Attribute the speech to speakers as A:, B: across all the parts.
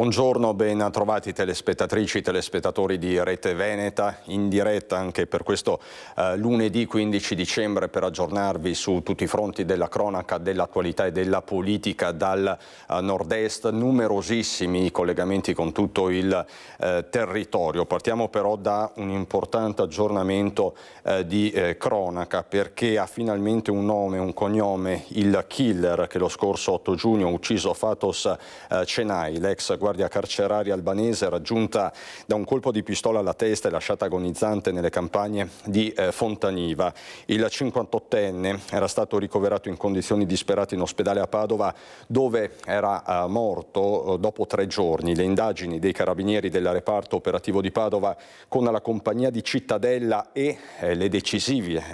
A: Buongiorno, ben trovati telespettatrici, telespettatori di Rete Veneta, in diretta anche per questo lunedì 15 dicembre per aggiornarvi su tutti i fronti della cronaca, dell'attualità e della politica dal nord-est, numerosissimi collegamenti con tutto il territorio. Partiamo però da un importante aggiornamento di cronaca, perché ha finalmente un nome, un cognome, il killer che lo scorso 8 giugno ha ucciso Fatos Cenai, l'ex guardia carceraria albanese, raggiunta da un colpo di pistola alla testa e lasciata agonizzante nelle campagne di Fontaniva. Il 58enne era stato ricoverato in condizioni disperate in ospedale a Padova, dove era morto dopo 3 giorni. Le indagini dei carabinieri del reparto operativo di Padova con la compagnia di Cittadella e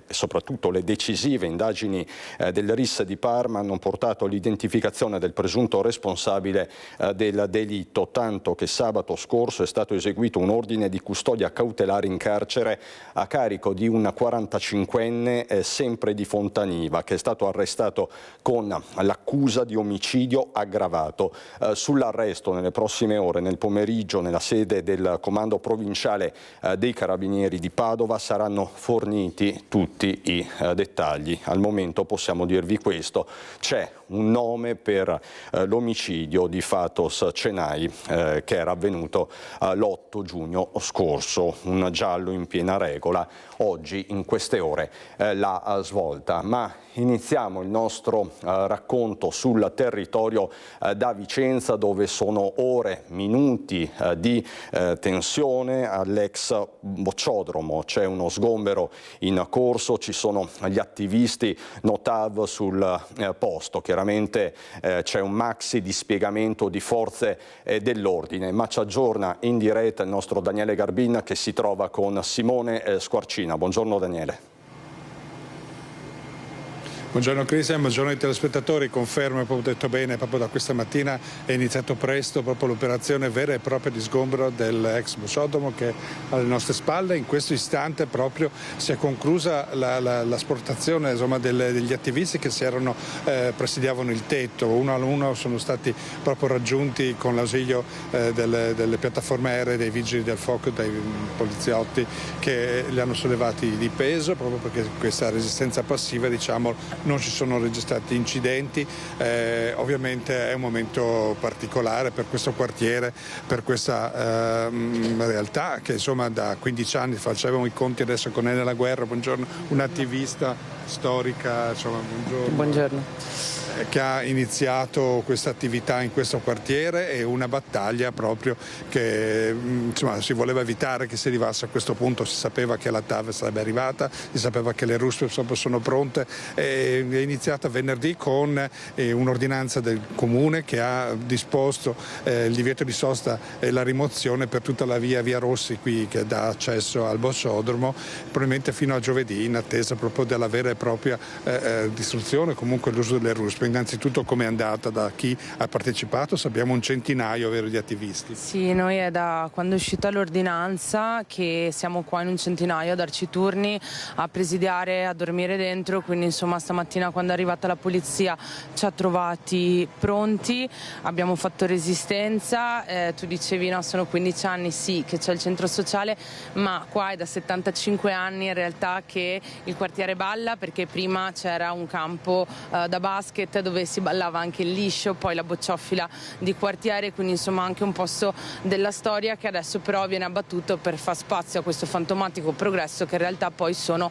A: soprattutto le decisive indagini del RIS di Parma hanno portato all'identificazione del presunto responsabile del delitto, tanto che sabato scorso è stato eseguito un ordine di custodia cautelare in carcere a carico di un 45enne sempre di Fontaniva, che è stato arrestato con l'accusa di omicidio aggravato. Sull'arresto nelle prossime ore, nel pomeriggio, nella sede del comando provinciale dei Carabinieri di Padova saranno forniti tutti i dettagli. Al momento possiamo dirvi questo: c'è un nome per l'omicidio di Fatos Cenai che era avvenuto l'8 giugno scorso, un giallo in piena regola. Oggi in queste ore la svolta, ma iniziamo il nostro racconto sul territorio da Vicenza, dove sono ore, minuti di tensione all'ex bocciodromo. C'è uno sgombero in corso, ci sono gli attivisti Notav sul posto, chiaramente c'è un maxi dispiegamento di forze dell'ordine, ma ci aggiorna in diretta il nostro Daniele Garbin, che si trova con Simone Squarcina. Buongiorno Daniele.
B: Buongiorno Cristian, buongiorno ai telespettatori. Confermo, proprio detto bene, proprio da questa mattina è iniziato presto proprio l'operazione vera e propria di sgombero dell'ex bocciodromo che è alle nostre spalle. In questo istante proprio si è conclusa l'asportazione degli attivisti che presidiavano il tetto. Uno a uno sono stati proprio raggiunti con l'ausilio delle piattaforme aeree, dei vigili del fuoco, dai poliziotti che li hanno sollevati di peso, proprio perché questa resistenza passiva, non ci sono registrati incidenti. Ovviamente è un momento particolare per questo quartiere, per questa realtà che da 15 anni facevamo i conti adesso con Enea La Guerra. Buongiorno, un'attivista storica, buongiorno.
C: Buongiorno.
B: Che ha iniziato questa attività in questo quartiere, e una battaglia proprio che si voleva evitare che si arrivasse a questo punto. Si sapeva che la TAV sarebbe arrivata, si sapeva che le ruspe sono pronte. È iniziata venerdì con un'ordinanza del comune che ha disposto il divieto di sosta e la rimozione per tutta la via Rossi qui, che dà accesso al bocciodromo, probabilmente fino a giovedì, in attesa proprio della vera e propria distruzione, comunque l'uso delle ruspe. Innanzitutto com'è andata da chi ha partecipato? Sappiamo un centinaio, vero, di attivisti.
C: Sì, noi è da quando è uscita l'ordinanza che siamo qua in un centinaio a darci turni, a presidiare, a dormire dentro, quindi stamattina quando è arrivata la polizia ci ha trovati pronti, abbiamo fatto resistenza. Tu dicevi no, sono 15 anni, sì, che c'è il centro sociale, ma qua è da 75 anni in realtà che il quartiere balla, perché prima c'era un campo da basket dove si ballava anche il liscio, poi la bocciofila di quartiere, quindi anche un posto della storia che adesso però viene abbattuto per far spazio a questo fantomatico progresso, che in realtà poi sono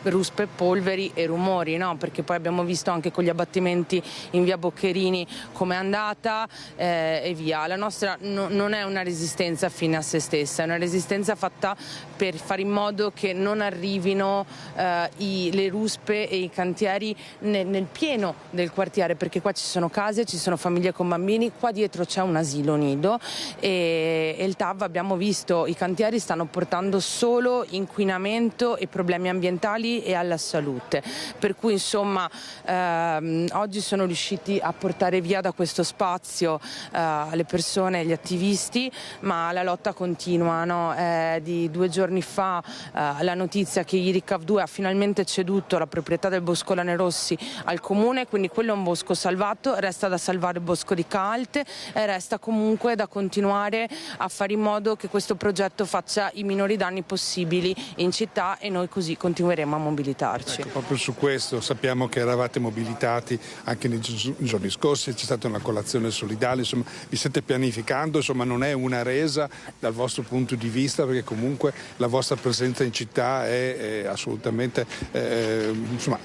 C: ruspe, polveri e rumori, no? Perché poi abbiamo visto anche con gli abbattimenti in via Boccherini com'è andata e via. La nostra non è una resistenza fine a se stessa, è una resistenza fatta per fare in modo che non arrivino le ruspe e i cantieri nel pieno del quartiere, perché qua ci sono case, ci sono famiglie con bambini, qua dietro c'è un asilo nido e il TAV, abbiamo visto, i cantieri stanno portando solo inquinamento e problemi ambientali e alla salute, per cui oggi sono riusciti a portare via da questo spazio le persone, gli attivisti, ma la lotta continua, no? Di 2 giorni fa la notizia che IRICAV 2 ha finalmente ceduto ceduto la proprietà del bosco Lanerossi al comune, quindi quello è un bosco salvato, resta da salvare il bosco di Calte e resta comunque da continuare a fare in modo che questo progetto faccia i minori danni possibili in città, e noi così continueremo a mobilitarci.
B: Ecco, proprio su questo sappiamo che eravate mobilitati anche nei giorni scorsi, c'è stata una colazione solidale, insomma vi state pianificando, insomma non è una resa dal vostro punto di vista, perché comunque la vostra presenza in città è assolutamente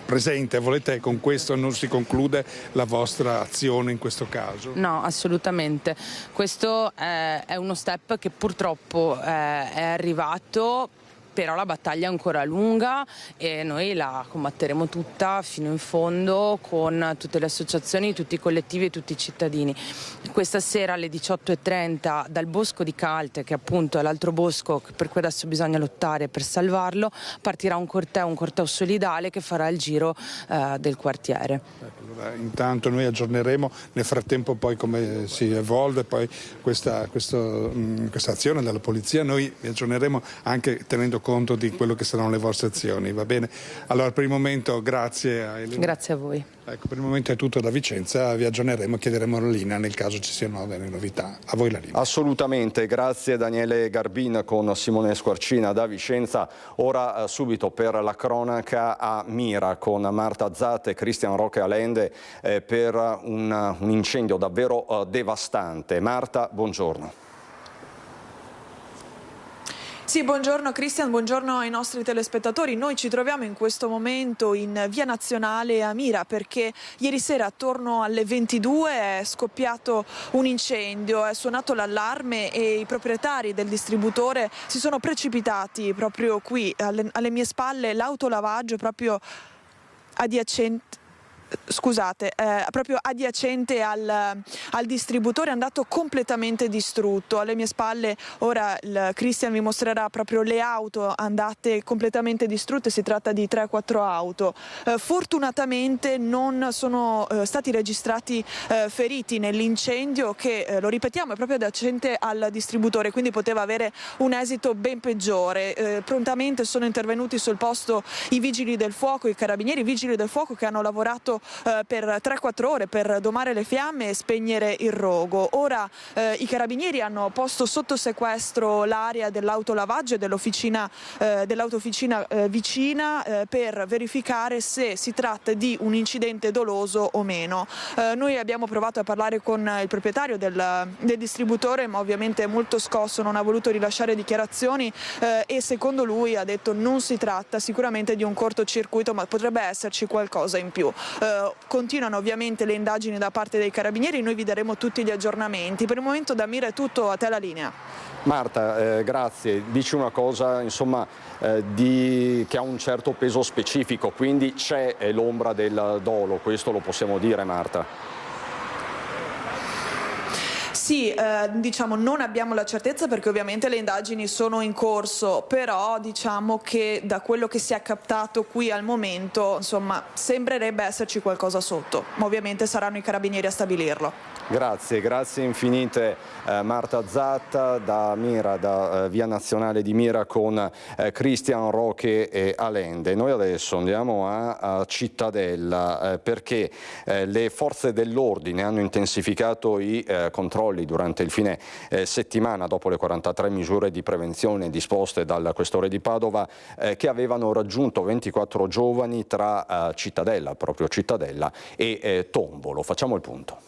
B: presente. Volete, con questo non si conclude la vostra azione in questo caso?
C: No, assolutamente. Questo è uno step che purtroppo è arrivato, però la battaglia è ancora lunga e noi la combatteremo tutta fino in fondo con tutte le associazioni, tutti i collettivi e tutti i cittadini. Questa sera alle 18:30 dal bosco di Calte, che appunto è l'altro bosco per cui adesso bisogna lottare per salvarlo, partirà un corteo solidale che farà il giro del quartiere.
B: Allora, intanto noi aggiorneremo nel frattempo poi come si evolve poi questa azione della polizia, noi vi aggiorneremo anche tenendo conto di quello che saranno le vostre azioni, va bene? Allora per il momento grazie a Elena.
C: Grazie a voi.
B: Ecco, per il momento è tutto da Vicenza, vi aggiorneremo, chiederemo la linea nel caso ci siano delle novità. A voi la linea.
A: Assolutamente, grazie Daniele Garbin con Simone Squarcina da Vicenza. Ora subito per la cronaca a Mira con Marta Zatt e Cristian Roque Alende per un incendio davvero devastante. Marta, buongiorno.
D: Sì, buongiorno Cristian, buongiorno ai nostri telespettatori. Noi ci troviamo in questo momento in Via Nazionale a Mira perché ieri sera attorno alle 22 è scoppiato un incendio, è suonato l'allarme e i proprietari del distributore si sono precipitati proprio qui alle mie spalle, l'autolavaggio proprio adiacente. Proprio adiacente al distributore è andato completamente distrutto. Alle mie spalle ora il Cristian vi mostrerà proprio le auto andate completamente distrutte, si tratta di 3-4 auto. Fortunatamente non sono stati registrati feriti nell'incendio che, lo ripetiamo, è proprio adiacente al distributore, quindi poteva avere un esito ben peggiore. Prontamente sono intervenuti sul posto i vigili del fuoco, i carabinieri, i vigili del fuoco che hanno lavorato per 3-4 ore per domare le fiamme e spegnere il rogo. Ora i carabinieri hanno posto sotto sequestro l'area dell'autolavaggio e dell'autofficina vicina per verificare se si tratta di un incidente doloso o meno. Noi abbiamo provato a parlare con il proprietario del distributore, ma ovviamente è molto scosso, non ha voluto rilasciare dichiarazioni e secondo lui ha detto non si tratta sicuramente di un cortocircuito, ma potrebbe esserci qualcosa in più. Continuano ovviamente le indagini da parte dei carabinieri, noi vi daremo tutti gli aggiornamenti. Per il momento da Mira è tutto, a te la linea.
A: Marta, grazie. Dici una cosa insomma, che ha un certo peso specifico, quindi c'è l'ombra del dolo, questo lo possiamo dire, Marta?
D: Sì, diciamo non abbiamo la certezza perché ovviamente le indagini sono in corso, però diciamo che da quello che si è captato qui al momento, insomma, sembrerebbe esserci qualcosa sotto, ma ovviamente saranno i carabinieri a stabilirlo.
A: Grazie, grazie infinite Marta Zatt da Mira, da Via Nazionale di Mira con Cristian Roque e Alende. Noi adesso andiamo a Cittadella perché le forze dell'ordine hanno intensificato i controlli durante il fine settimana dopo le 43 misure di prevenzione disposte dal questore di Padova che avevano raggiunto 24 giovani tra Cittadella, proprio Cittadella e Tombolo. Facciamo il punto.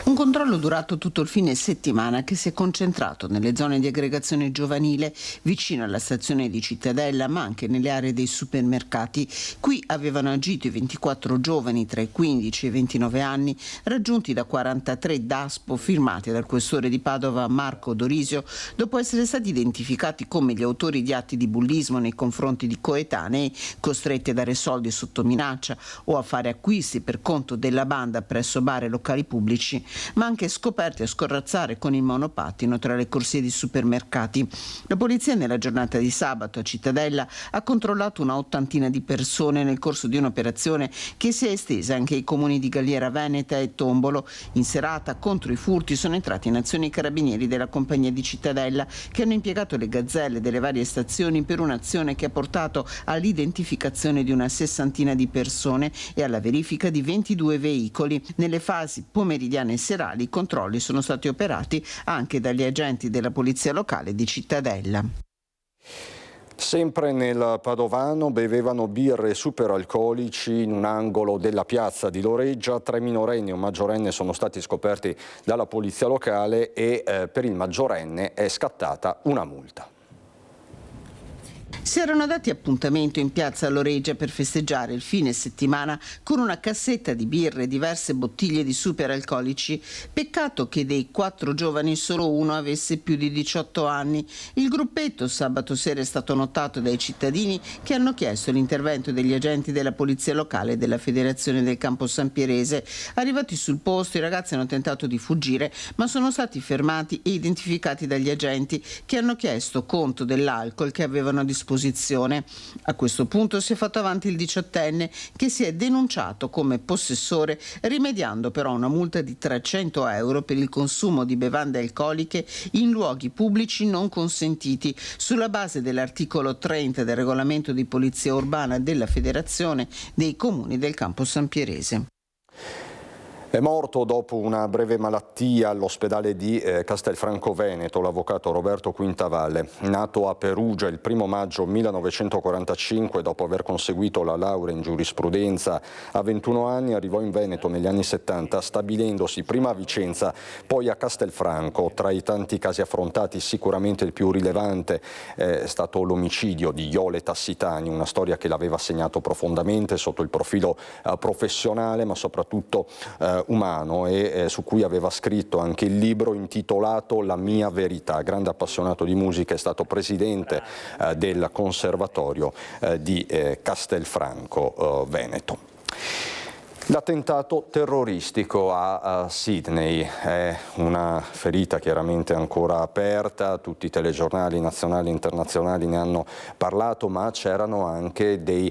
E: Un controllo durato tutto il fine settimana che si è concentrato nelle zone di aggregazione giovanile vicino alla stazione di Cittadella, ma anche nelle aree dei supermercati. Qui avevano agito i 24 giovani tra i 15 e i 29 anni, raggiunti da 43 DASPO firmati dal questore di Padova Marco Dorisio, dopo essere stati identificati come gli autori di atti di bullismo nei confronti di coetanei, costretti a dare soldi sotto minaccia o a fare acquisti per conto della banda presso bar e locali pubblici ma anche scoperti a scorrazzare con il monopattino tra le corsie di supermercati. La polizia nella giornata di sabato a Cittadella ha controllato una ottantina di persone nel corso di un'operazione che si è estesa anche ai comuni di Galliera Veneta e Tombolo. In serata contro i furti sono entrati in azione i carabinieri della compagnia di Cittadella, che hanno impiegato le gazzelle delle varie stazioni per un'azione che ha portato all'identificazione di una sessantina di persone e alla verifica di 22 veicoli. Nelle fasi pomeridiane e serali i controlli sono stati operati anche dagli agenti della polizia locale di Cittadella.
A: Sempre nel Padovano bevevano birre e superalcolici in un angolo della piazza di Loreggia. 3 minorenni e un maggiorenne sono stati scoperti dalla polizia locale e per il maggiorenne è scattata una multa.
E: Si erano dati appuntamento in piazza Loreggia per festeggiare il fine settimana con una cassetta di birre e diverse bottiglie di superalcolici. Peccato che dei 4 giovani solo uno avesse più di 18 anni. Il gruppetto sabato sera è stato notato dai cittadini che hanno chiesto l'intervento degli agenti della polizia locale e della Federazione del Campo Sampierese. Arrivati sul posto, i ragazzi hanno tentato di fuggire, ma sono stati fermati e identificati dagli agenti, che hanno chiesto conto dell'alcol che avevano a disposizione. A questo punto si è fatto avanti il 18enne, che si è denunciato come possessore, rimediando però una multa di 300 euro per il consumo di bevande alcoliche in luoghi pubblici non consentiti, sulla base dell'articolo 30 del regolamento di polizia urbana della Federazione dei Comuni del Campo Sampierese.
A: È morto dopo una breve malattia all'ospedale di Castelfranco Veneto l'avvocato Roberto Quintavalle. Nato a Perugia il 1 maggio 1945, dopo aver conseguito la laurea in giurisprudenza, a 21 anni arrivò in Veneto negli anni 70, stabilendosi prima a Vicenza, poi a Castelfranco. Tra i tanti casi affrontati sicuramente il più rilevante è stato l'omicidio di Iole Tassitani, una storia che l'aveva segnato profondamente sotto il profilo professionale, ma soprattutto umano, e su cui aveva scritto anche il libro intitolato La mia verità. Grande appassionato di musica, è stato presidente del Conservatorio di Castelfranco Veneto. L'attentato terroristico a Sydney è una ferita chiaramente ancora aperta, tutti i telegiornali nazionali e internazionali ne hanno parlato, ma c'erano anche dei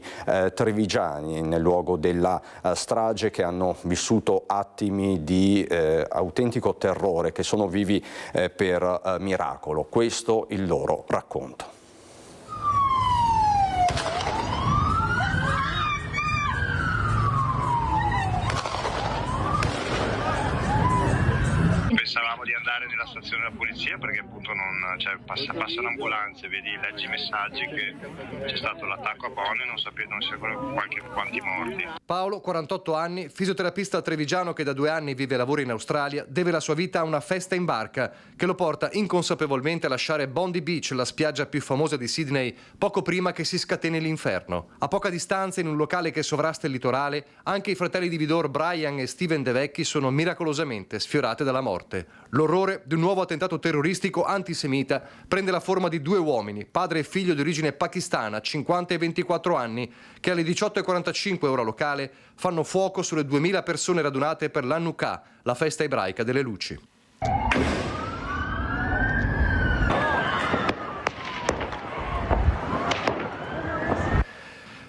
A: trevigiani nel luogo della strage che hanno vissuto attimi di autentico terrore, che sono vivi per miracolo. Questo il loro racconto.
F: Pensavamo di andare nella stazione della polizia perché appunto passano ambulanze, leggi i messaggi che c'è stato l'attacco a Bonn e non si ancora quanti morti.
G: Paolo, 48 anni, fisioterapista trevigiano che da 2 anni vive e lavora in Australia, deve la sua vita a una festa in barca che lo porta inconsapevolmente a lasciare Bondi Beach, la spiaggia più famosa di Sydney, poco prima che si scateni l'inferno. A poca distanza, in un locale che sovrasta il litorale, anche i fratelli di Vidor Brian e Steven De Vecchi sono miracolosamente sfiorati dalla morte. L'orrore di un nuovo attentato terroristico antisemita prende la forma di 2 uomini, padre e figlio di origine pakistana, 50 e 24 anni, che alle 18:45 ora locale fanno fuoco sulle 2000 persone radunate per l'Hanukkah, la festa ebraica delle luci.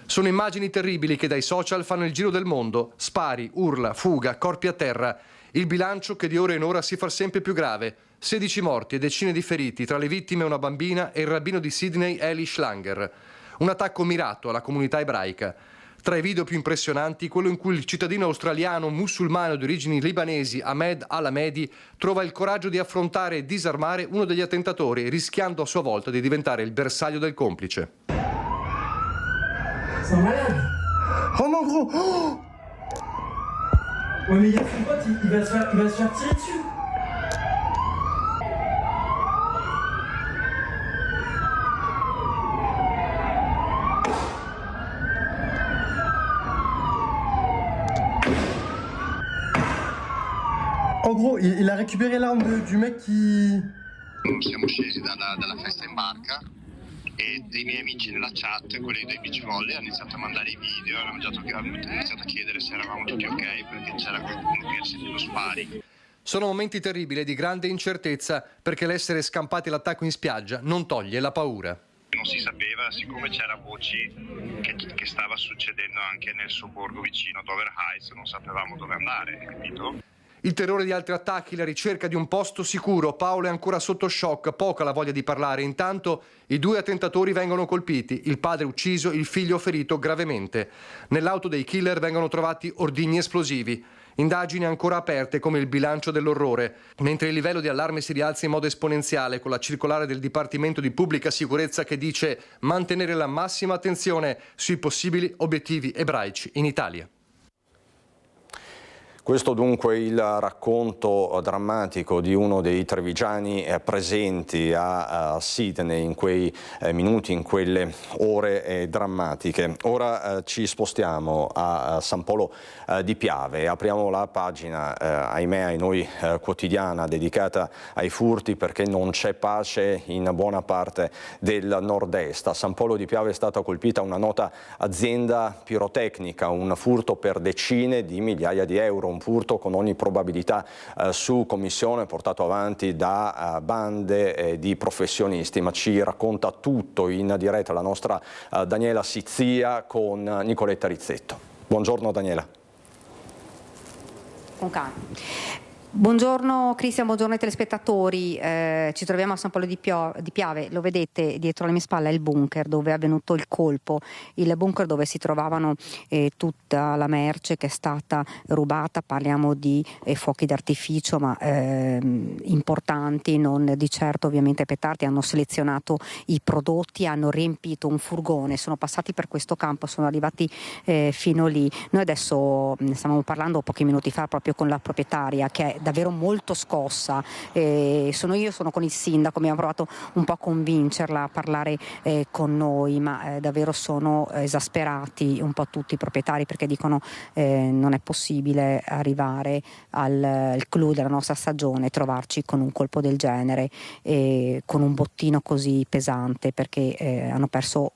G: Sono immagini terribili che dai social fanno il giro del mondo. Spari, urla, fuga, corpi a terra. Il bilancio che di ora in ora si fa sempre più grave. 16 morti e decine di feriti, tra le vittime una bambina e il rabbino di Sydney Eli Schlanger. Un attacco mirato alla comunità ebraica. Tra i video più impressionanti, quello in cui il cittadino australiano musulmano di origini libanesi Ahmed Al-Hamedi trova il coraggio di affrontare e disarmare uno degli attentatori, rischiando a sua volta di diventare il bersaglio del complice.
H: C'est un malade. Oh mon gros. Oh, ouais mais il y a son pote, il va se faire tirer dessus. En gros, il a récupéré l'arme du mec qui...
F: Siamo scesi dalla festa in barca e dei miei amici nella chat, quelli dei beach volley, hanno iniziato a mandare i video, hanno iniziato a chiedere se eravamo tutti ok perché c'era qualcuno che ha sentito spari.
G: Sono momenti terribili e di grande incertezza, perché l'essere scampati all'attacco in spiaggia non toglie la paura.
F: Non si sapeva, siccome c'era voci che stava succedendo anche nel sobborgo vicino, Dover Heights, non sapevamo dove andare, capito?
G: Il terrore di altri attacchi, la ricerca di un posto sicuro. Paolo è ancora sotto shock, poca la voglia di parlare. Intanto i 2 attentatori vengono colpiti, il padre ucciso, il figlio ferito gravemente. Nell'auto dei killer vengono trovati ordigni esplosivi. Indagini ancora aperte come il bilancio dell'orrore, mentre il livello di allarme si rialza in modo esponenziale con la circolare del Dipartimento di Pubblica Sicurezza che dice mantenere la massima attenzione sui possibili obiettivi ebraici in Italia.
A: Questo dunque il racconto drammatico di uno dei trevigiani presenti a Sydney in quei minuti, in quelle ore drammatiche. Ora ci spostiamo a San Polo di Piave, apriamo la pagina, ahimè ai noi quotidiana, dedicata ai furti, perché non c'è pace in buona parte del nord-est. A San Polo di Piave è stata colpita una nota azienda pirotecnica, un furto per decine di migliaia di euro. Un furto con ogni probabilità su commissione, portato avanti da bande di professionisti, ma ci racconta tutto in diretta la nostra Daniela Sizzia con Nicoletta Rizzetto. Buongiorno Daniela.
I: Con calma. Buongiorno Cristian, buongiorno ai telespettatori. Ci troviamo a San Polo di Piave, lo vedete dietro alle mie spalle, è il bunker dove è avvenuto il colpo, il bunker dove si trovavano tutta la merce che è stata rubata. Parliamo di fuochi d'artificio, ma importanti, non di certo ovviamente petardi. Hanno selezionato i prodotti, hanno riempito un furgone, sono passati per questo campo, sono arrivati fino lì. Noi adesso ne stavamo parlando pochi minuti fa proprio con la proprietaria, che è davvero molto scossa. Sono con il sindaco, abbiamo provato un po' a convincerla a parlare con noi, ma davvero sono esasperati un po' tutti i proprietari, perché dicono non è possibile arrivare al clou della nostra stagione e trovarci con un colpo del genere, con un bottino così pesante, perché hanno perso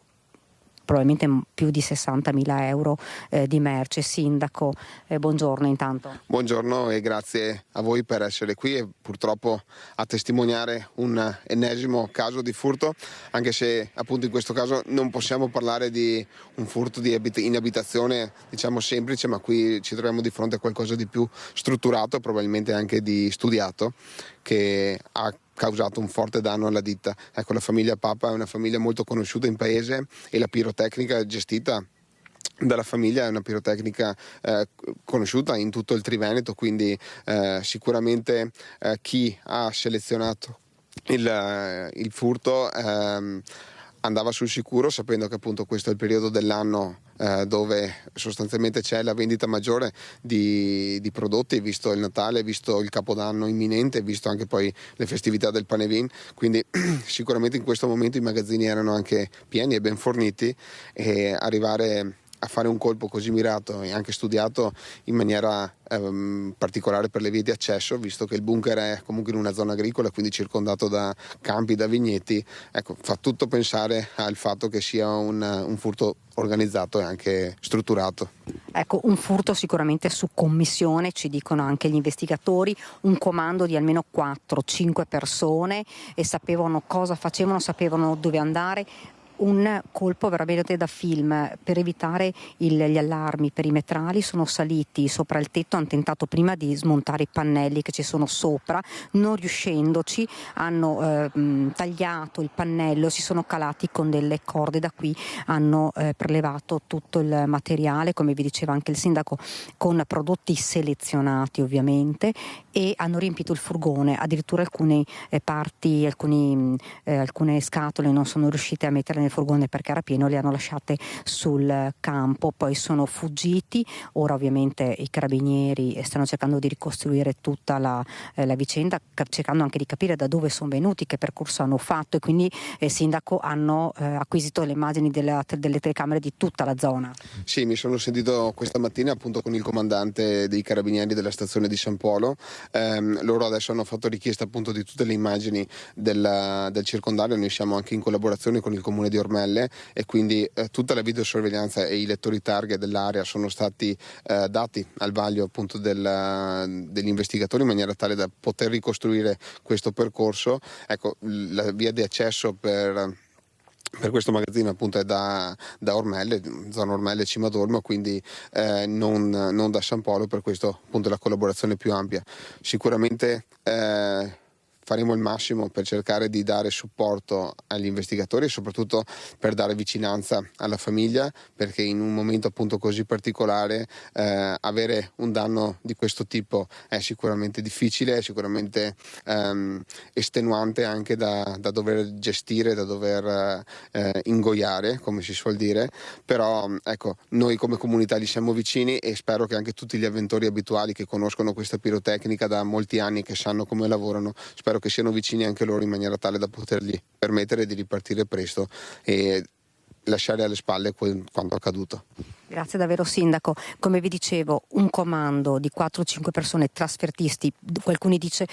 I: probabilmente più di 60.000 euro di merce. Sindaco, buongiorno intanto.
J: Buongiorno e grazie a voi per essere qui e purtroppo a testimoniare un ennesimo caso di furto, anche se appunto in questo caso non possiamo parlare di un furto in abitazione, diciamo semplice, ma qui ci troviamo di fronte a qualcosa di più strutturato, probabilmente anche di studiato, che ha causato un forte danno alla ditta. Ecco, la famiglia Papa è una famiglia molto conosciuta in paese e la pirotecnica gestita dalla famiglia è una pirotecnica conosciuta in tutto il Triveneto, quindi sicuramente chi ha selezionato il furto andava sul sicuro, sapendo che appunto questo è il periodo dell'anno dove sostanzialmente c'è la vendita maggiore di prodotti, visto il Natale, visto il Capodanno imminente, visto anche poi le festività del Panevin, quindi sicuramente in questo momento i magazzini erano anche pieni e ben forniti, e arrivare a fare un colpo così mirato e anche studiato in maniera particolare per le vie di accesso, visto che il bunker è comunque in una zona agricola, quindi circondato da campi, da vigneti, ecco, fa tutto pensare al fatto che sia un furto organizzato e anche strutturato.
I: Ecco, un furto sicuramente su commissione, ci dicono anche gli investigatori, un comando di almeno 4-5 persone, e sapevano cosa facevano, sapevano dove andare. Un colpo veramente da film. Per evitare gli allarmi perimetrali sono saliti sopra il tetto, hanno tentato prima di smontare i pannelli che ci sono sopra, non riuscendoci hanno tagliato il pannello, si sono calati con delle corde, da qui hanno prelevato tutto il materiale, come vi diceva anche il sindaco, con prodotti selezionati ovviamente, e hanno riempito il furgone. Addirittura alcune parti, alcune scatole non sono riuscite a mettere nel furgone perché era pieno, le hanno lasciate sul campo, poi sono fuggiti. Ora ovviamente i carabinieri stanno cercando di ricostruire tutta la vicenda, cercando anche di capire da dove sono venuti, che percorso hanno fatto, e quindi sindaco hanno acquisito le immagini delle telecamere di tutta la zona.
J: Sì, mi sono sentito questa mattina appunto con il comandante dei carabinieri della stazione di San Polo. Loro adesso hanno fatto richiesta appunto di tutte le immagini del circondario. Noi siamo anche in collaborazione con il comune di di Ormelle, e quindi tutta la videosorveglianza e i lettori target dell'area sono stati dati al vaglio appunto degli investigatori in maniera tale da poter ricostruire questo percorso. Ecco, la via di accesso per questo magazzino appunto è da Ormelle, zona Ormelle Cima d'Olmo, quindi non da San Polo, per questo appunto la collaborazione più ampia. Sicuramente faremo il massimo per cercare di dare supporto agli investigatori e soprattutto per dare vicinanza alla famiglia, perché in un momento appunto così particolare avere un danno di questo tipo è sicuramente difficile, è sicuramente estenuante anche da dover gestire, da dover ingoiare, come si suol dire. Però ecco, noi come comunità gli siamo vicini e spero che anche tutti gli avventori abituali che conoscono questa pirotecnica da molti anni, che sanno come lavorano, spero che siano vicini anche loro in maniera tale da potergli permettere di ripartire presto e lasciare alle spalle quanto accaduto.
I: Grazie davvero Sindaco. Come vi dicevo, un comando di 4-5 persone, trasfertisti, qualcuno dice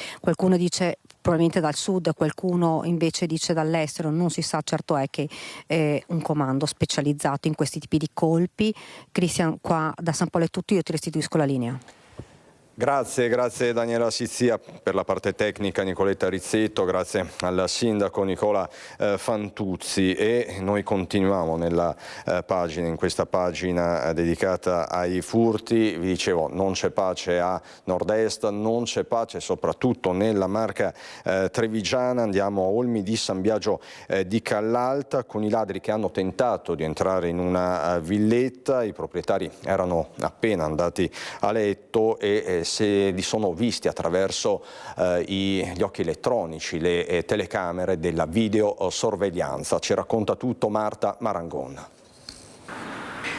I: probabilmente dal sud, qualcuno invece dice dall'estero, non si sa, certo è che un comando specializzato in questi tipi di colpi. Cristian, qua da San Polo è tutto, io ti restituisco la linea.
A: Grazie Daniela Sizia per la parte tecnica, Nicoletta Rizzetto, grazie al sindaco Nicola Fantuzzi, e noi continuiamo nella pagina, in questa pagina dedicata ai furti. Vi dicevo, non c'è pace a nord-est, non c'è pace soprattutto nella Marca trevigiana. Andiamo a Olmi di San Biagio di Callalta con i ladri che hanno tentato di entrare in una villetta. I proprietari erano appena andati a letto e se li sono visti attraverso gli occhi elettronici, le telecamere della videosorveglianza. Ci racconta tutto Marta Marangon.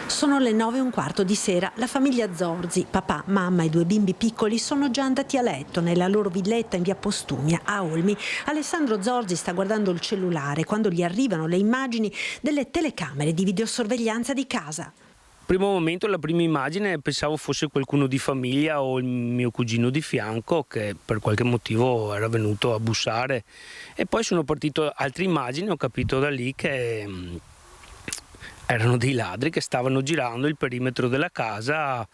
K: Sono le 9:15 di sera. La famiglia Zorzi, papà, mamma e 2 bimbi piccoli, sono già andati a letto nella loro villetta in via Postumia a Olmi. Alessandro Zorzi sta guardando il cellulare quando gli arrivano le immagini delle telecamere di videosorveglianza di casa.
L: Primo momento, la prima immagine, pensavo fosse qualcuno di famiglia o il mio cugino di fianco che per qualche motivo era venuto a bussare, e poi sono partito altre immagini, ho capito da lì che erano dei ladri che stavano girando il perimetro della casa.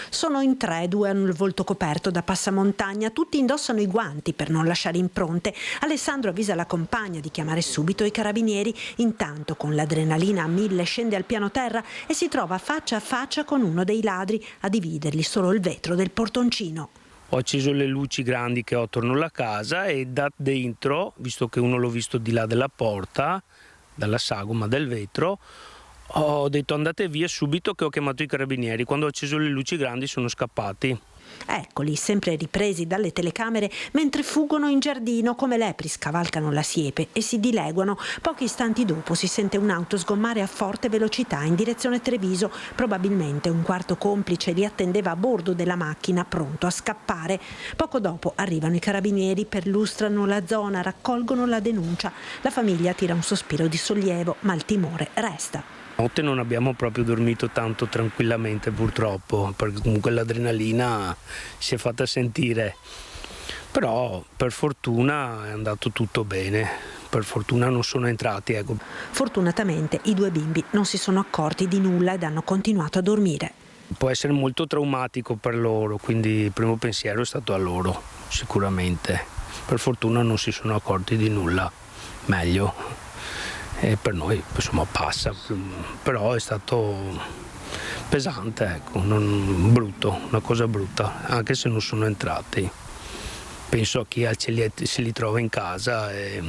K: Sono in 3, 2 hanno il volto coperto da passamontagna, tutti indossano i guanti per non lasciare impronte. Alessandro avvisa la compagna di chiamare subito i carabinieri, intanto con l'adrenalina a 1000 scende al piano terra e si trova faccia a faccia con uno dei ladri, a dividergli solo il vetro del portoncino.
L: Ho acceso le luci grandi che ho attorno alla casa e da dentro, visto che uno l'ho visto di là della porta, dalla sagoma del vetro, ho detto andate via subito, che ho chiamato i carabinieri. Quando ho acceso le luci grandi sono scappati.
K: Eccoli, sempre ripresi dalle telecamere, mentre fuggono in giardino come lepri, scavalcano la siepe e si dileguano. Pochi istanti dopo si sente un'auto sgommare a forte velocità in direzione Treviso. Probabilmente un quarto complice li attendeva a bordo della macchina, pronto a scappare. Poco dopo arrivano i carabinieri, perlustrano la zona, raccolgono la denuncia. La famiglia tira un sospiro di sollievo, ma il timore resta.
L: Notte non abbiamo proprio dormito tanto tranquillamente, purtroppo, perché comunque l'adrenalina si è fatta sentire. Però per fortuna è andato tutto bene, per fortuna non sono entrati. Ecco.
K: Fortunatamente i 2 bimbi non si sono accorti di nulla ed hanno continuato a dormire.
L: Può essere molto traumatico per loro, quindi il primo pensiero è stato a loro, sicuramente. Per fortuna non si sono accorti di nulla, meglio. E per noi insomma passa, però è stato pesante, ecco, brutto, una cosa brutta, anche se non sono entrati. Penso a chi se li trova in casa e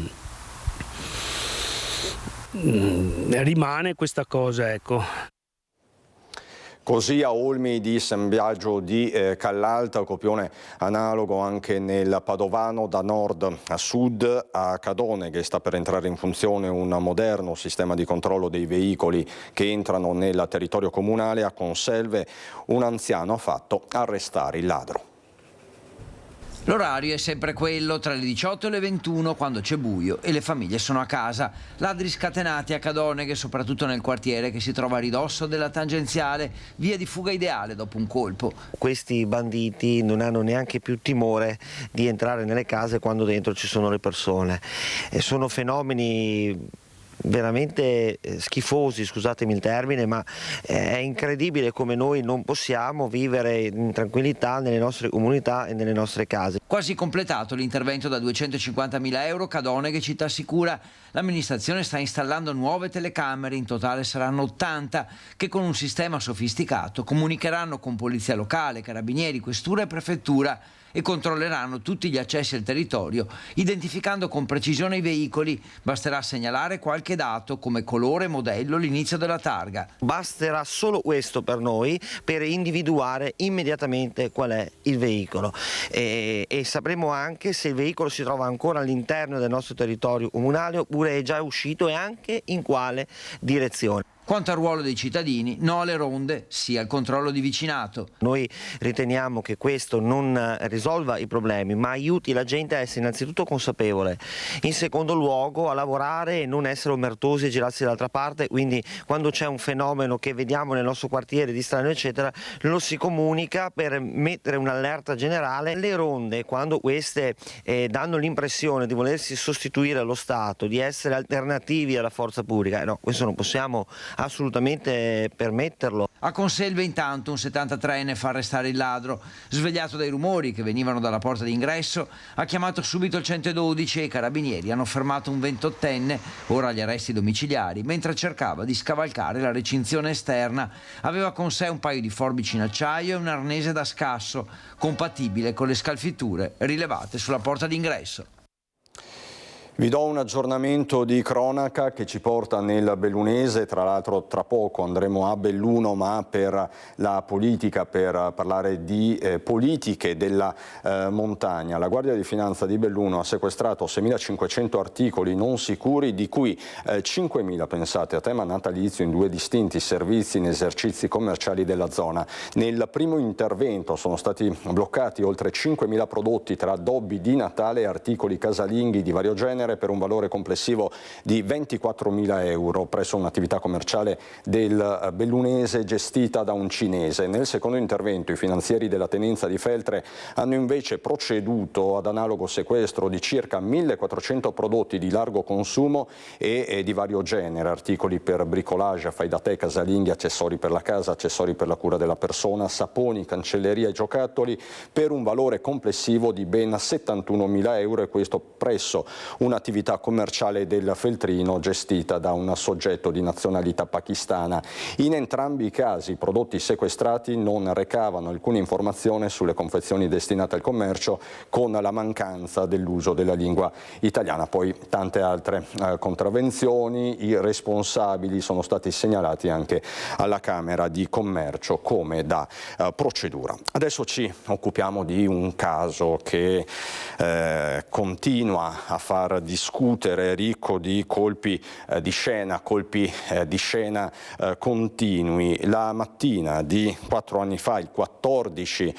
L: rimane questa cosa, ecco.
A: Così a Olmi di San Biagio di Callalta, copione analogo anche nel Padovano, da nord a sud. A Cadone, che sta per entrare in funzione un moderno sistema di controllo dei veicoli che entrano nel territorio comunale. A Conselve un anziano ha fatto arrestare il ladro.
M: L'orario è sempre quello, tra le 18 e le 21, quando c'è buio e le famiglie sono a casa. Ladri scatenati a Cadoneghe, soprattutto nel quartiere che si trova a ridosso della tangenziale, via di fuga ideale dopo un colpo.
N: Questi banditi non hanno neanche più timore di entrare nelle case quando dentro ci sono le persone. E sono fenomeni veramente schifosi, scusatemi il termine, ma è incredibile come noi non possiamo vivere in tranquillità nelle nostre comunità e nelle nostre case.
M: Quasi completato l'intervento da 250.000 euro, Cadoneghe Città Sicura. L'amministrazione sta installando nuove telecamere, in totale saranno 80, che con un sistema sofisticato comunicheranno con polizia locale, carabinieri, questura e prefettura e controlleranno tutti gli accessi al territorio, identificando con precisione i veicoli. Basterà segnalare qualche dato come colore, modello, l'inizio della targa.
N: Basterà solo questo per noi per individuare immediatamente qual è il veicolo e sapremo anche se il veicolo si trova ancora all'interno del nostro territorio comunale oppure è già uscito e anche in quale direzione.
M: Quanto al ruolo dei cittadini, no alle ronde, sì al controllo di vicinato.
N: Noi riteniamo che questo non risolva i problemi, ma aiuti la gente a essere innanzitutto consapevole, in secondo luogo a lavorare e non essere omertosi e girarsi dall'altra parte, quindi quando c'è un fenomeno che vediamo nel nostro quartiere di strano eccetera, lo si comunica per mettere un'allerta generale. Le ronde, quando queste danno l'impressione di volersi sostituire allo Stato, di essere alternativi alla forza pubblica, no, questo non possiamo assolutamente permetterlo.
M: A Conselve intanto un 73enne fa arrestare il ladro. Svegliato dai rumori che venivano dalla porta d'ingresso, ha chiamato subito il 112 e i carabinieri hanno fermato un 28enne, ora agli arresti domiciliari, mentre cercava di scavalcare la recinzione esterna. Aveva con sé un paio di forbici in acciaio e un arnese da scasso, compatibile con le scalfitture rilevate sulla porta d'ingresso.
A: Vi do un aggiornamento di cronaca che ci porta nel bellunese, tra l'altro tra poco andremo a Belluno, ma per la politica, per parlare di politiche della montagna. La Guardia di Finanza di Belluno ha sequestrato 6.500 articoli non sicuri, di cui 5.000, pensate a tema natalizio, in 2 distinti servizi in esercizi commerciali della zona. Nel primo intervento sono stati bloccati oltre 5.000 prodotti tra addobbi di Natale e articoli casalinghi di vario genere, per un valore complessivo di 24.000 euro presso un'attività commerciale del bellunese gestita da un cinese. Nel secondo intervento i finanzieri della tenenza di Feltre hanno invece proceduto ad analogo sequestro di circa 1.400 prodotti di largo consumo e di vario genere, articoli per bricolage, fai da te, casalinghi, accessori per la casa, accessori per la cura della persona, saponi, cancelleria e giocattoli, per un valore complessivo di ben 71.000 euro, e questo presso un'attività commerciale del Feltrino gestita da un soggetto di nazionalità pakistana. In entrambi i casi i prodotti sequestrati non recavano alcuna informazione sulle confezioni destinate al commercio, con la mancanza dell'uso della lingua italiana. Poi tante altre contravvenzioni. I responsabili sono stati segnalati anche alla Camera di Commercio come da procedura. Adesso ci occupiamo di un caso che continua a far discutere, ricco di colpi di scena, continui. La mattina di 4 anni fa, il 14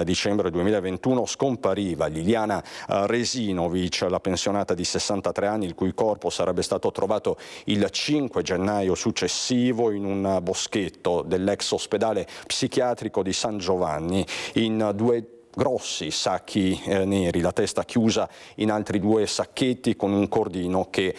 A: dicembre 2021, scompariva Liliana Resinovic, la pensionata di 63 anni, il cui corpo sarebbe stato trovato il 5 gennaio successivo in un boschetto dell'ex ospedale psichiatrico di San Giovanni, in 2 grossi sacchi neri, la testa chiusa in altri 2 sacchetti con un cordino che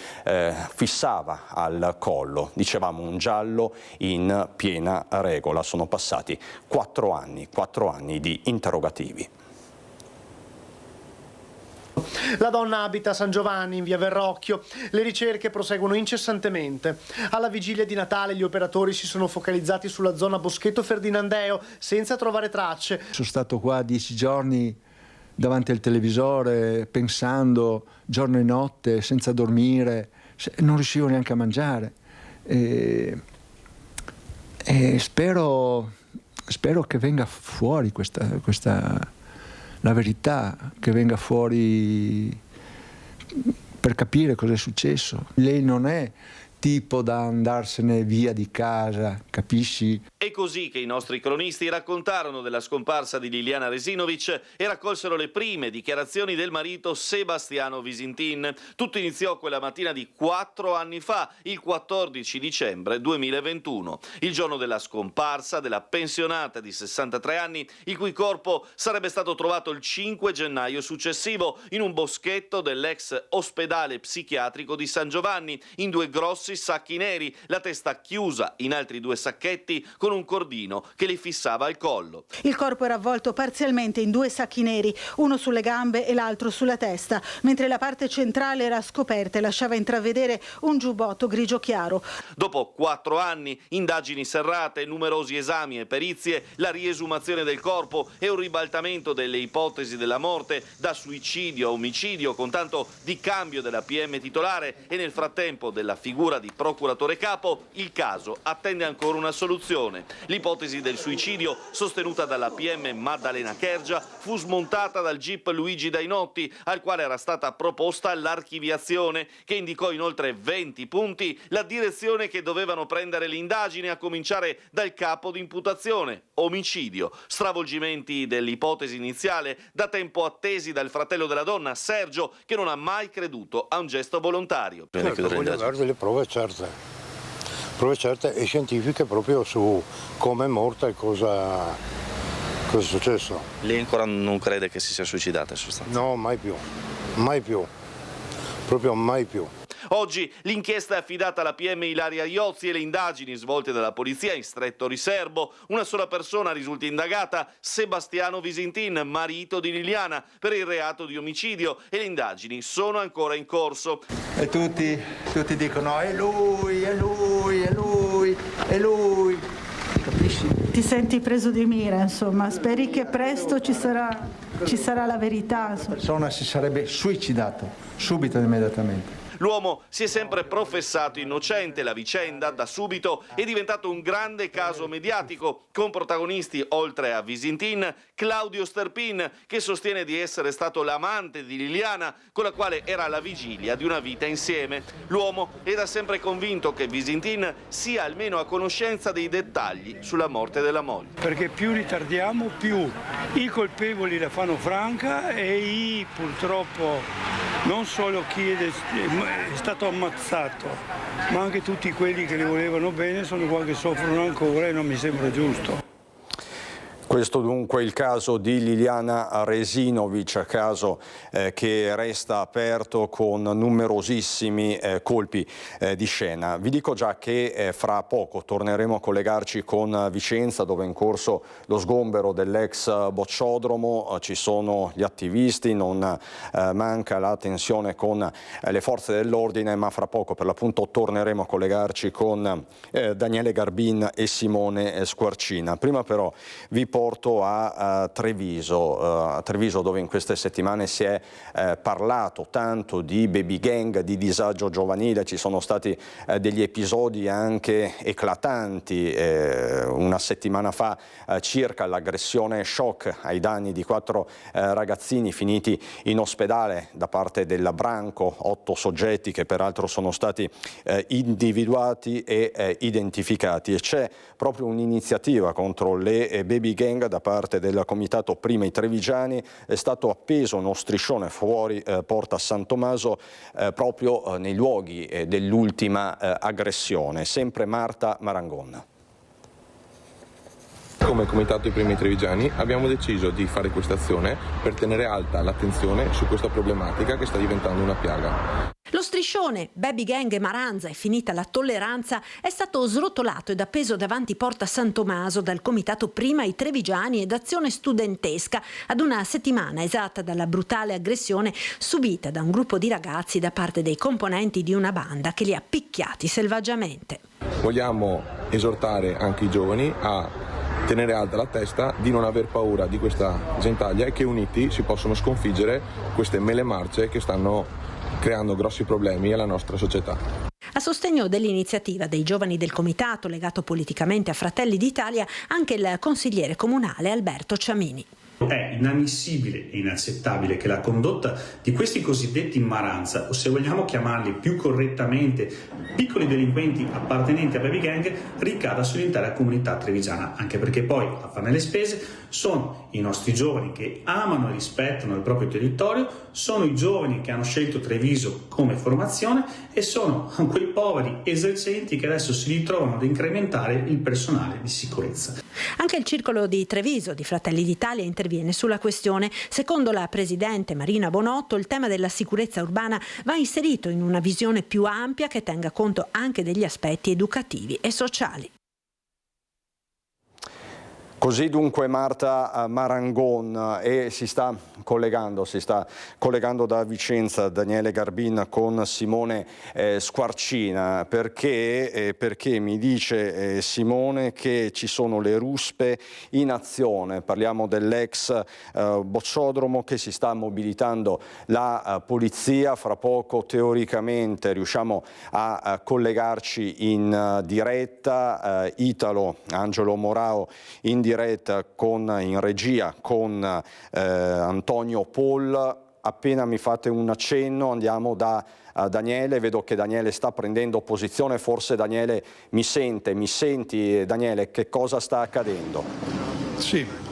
A: fissava al collo. Dicevamo un giallo in piena regola. Sono passati 4 anni di interrogativi.
O: La donna abita a San Giovanni, in via Verrocchio. Le ricerche proseguono incessantemente. Alla vigilia di Natale gli operatori si sono focalizzati sulla zona Boschetto Ferdinandeo senza trovare tracce.
P: Sono stato qua 10 giorni davanti al televisore, pensando giorno e notte, senza dormire, non riuscivo neanche a mangiare. E spero che venga fuori la verità, che venga fuori per capire cosa è successo. Lei non è tipo da andarsene via di casa, capisci?
Q: È così che i nostri cronisti raccontarono della scomparsa di Liliana Resinovic e raccolsero le prime dichiarazioni del marito Sebastiano Visintin. Tutto iniziò quella mattina di 4 anni fa, il 14 dicembre 2021, il giorno della scomparsa della pensionata di 63 anni, il cui corpo sarebbe stato trovato il 5 gennaio successivo in un boschetto dell'ex ospedale psichiatrico di San Giovanni, in 2 grossi sacchi neri, la testa chiusa in altri 2 sacchetti con un cordino che le fissava al collo.
R: Il corpo era avvolto parzialmente in 2 sacchi neri, uno sulle gambe e l'altro sulla testa, mentre la parte centrale era scoperta e lasciava intravedere un giubbotto grigio chiaro.
Q: Dopo 4 anni, indagini serrate, numerosi esami e perizie, la riesumazione del corpo e un ribaltamento delle ipotesi della morte da suicidio a omicidio, con tanto di cambio della PM titolare e nel frattempo della figura di procuratore capo, il caso attende ancora una soluzione. L'ipotesi del suicidio, sostenuta dalla PM Maddalena Kergia, fu smontata dal GIP Luigi Dainotti, al quale era stata proposta l'archiviazione, che indicò in oltre 20 punti la direzione che dovevano prendere le indagini, a cominciare dal capo di imputazione, omicidio. Stravolgimenti dell'ipotesi iniziale, da tempo attesi dal fratello della donna, Sergio, che non ha mai creduto a un gesto volontario.
S: Voglio avere delle prove certe e scientifiche proprio su come è morta e cosa è successo.
Q: Lei ancora non crede che si sia suicidata, sostanzialmente?
S: No, mai più, proprio mai più.
Q: Oggi l'inchiesta è affidata alla PM Ilaria Iozzi e le indagini svolte dalla polizia in stretto riservo. Una sola persona risulta indagata, Sebastiano Visintin, marito di Liliana, per il reato di omicidio, e le indagini sono ancora in corso.
P: E tutti dicono è lui. Capisci?
R: Ti senti preso di mira, insomma, speri che presto ci sarà la verità.
P: La persona si sarebbe suicidato subito, immediatamente.
Q: L'uomo si è sempre professato innocente, la vicenda da subito è diventato un grande caso mediatico, con protagonisti, oltre a Visintin, Claudio Sterpin, che sostiene di essere stato l'amante di Liliana, con la quale era alla vigilia di una vita insieme. L'uomo è da sempre convinto che Visintin sia almeno a conoscenza dei dettagli sulla morte della moglie.
T: Perché più ritardiamo, più i colpevoli la fanno franca e purtroppo non solo chi è stato ammazzato, ma anche tutti quelli che le volevano bene sono qua che soffrono ancora e non mi sembra giusto.
A: Questo dunque il caso di Liliana Resinovic, caso che resta aperto con numerosissimi colpi di scena. Vi dico già che fra poco torneremo a collegarci con Vicenza, dove è in corso lo sgombero dell'ex bocciodromo. Ci sono gli attivisti, non manca la tensione con le forze dell'ordine, ma fra poco per l'appunto torneremo a collegarci con Daniele Garbin e Simone Squarcina. Prima però vi porto a Treviso, dove in queste settimane si è parlato tanto di baby gang, di disagio giovanile. Ci sono stati degli episodi anche eclatanti, una settimana fa circa l'aggressione shock ai danni di 4 ragazzini finiti in ospedale da parte del branco, 8 soggetti che peraltro sono stati individuati e identificati, e c'è proprio un'iniziativa contro le baby gang da parte del comitato Prima i Trevigiani. È stato appeso uno striscione fuori Porta San Tommaso proprio nei luoghi dell'ultima aggressione. Sempre Marta Marangon.
U: Come Comitato Primi Trevigiani abbiamo deciso di fare questa azione per tenere alta l'attenzione su questa problematica che sta diventando una piaga.
K: Lo striscione baby gang e Maranza è finita la tolleranza è stato srotolato ed appeso davanti Porta San Tommaso dal Comitato Prima i Trevigiani ed Azione Studentesca ad una settimana esatta dalla brutale aggressione subita da un gruppo di ragazzi da parte dei componenti di una banda che li ha picchiati selvaggiamente.
U: Vogliamo esortare anche i giovani a tenere alta la testa, di non aver paura di questa gentaglia e che uniti si possono sconfiggere queste mele marce che stanno creando grossi problemi alla nostra società.
K: A sostegno dell'iniziativa dei giovani del comitato legato politicamente a Fratelli d'Italia anche il consigliere comunale Alberto Ciamini.
V: È inammissibile e inaccettabile che la condotta di questi cosiddetti Maranza, o se vogliamo chiamarli più correttamente piccoli delinquenti appartenenti a baby gang ricada sull'intera comunità trevigiana, anche perché poi a farne le spese sono i nostri giovani che amano e rispettano il proprio territorio, sono i giovani che hanno scelto Treviso come formazione e sono quei poveri esercenti che adesso si ritrovano ad incrementare il personale di sicurezza.
K: Anche il circolo di Treviso di Fratelli d'Italia interviene sulla questione. Secondo la presidente Marina Bonotto, il tema della sicurezza urbana va inserito in una visione più ampia che tenga conto anche degli aspetti educativi e sociali.
A: Così dunque Marta Marangon, e si sta collegando da Vicenza Daniele Garbin con Simone Squarcina, perché mi dice Simone che ci sono le ruspe in azione. Parliamo dell'ex boccodromo che si sta mobilitando la polizia. Fra poco teoricamente riusciamo a collegarci in diretta. Angelo Morao in diretta in regia con Antonio Paul. Appena mi fate un accenno andiamo da Daniele. Vedo che Daniele sta prendendo posizione. Forse Daniele mi senti Daniele? Che cosa sta accadendo?
B: Sì.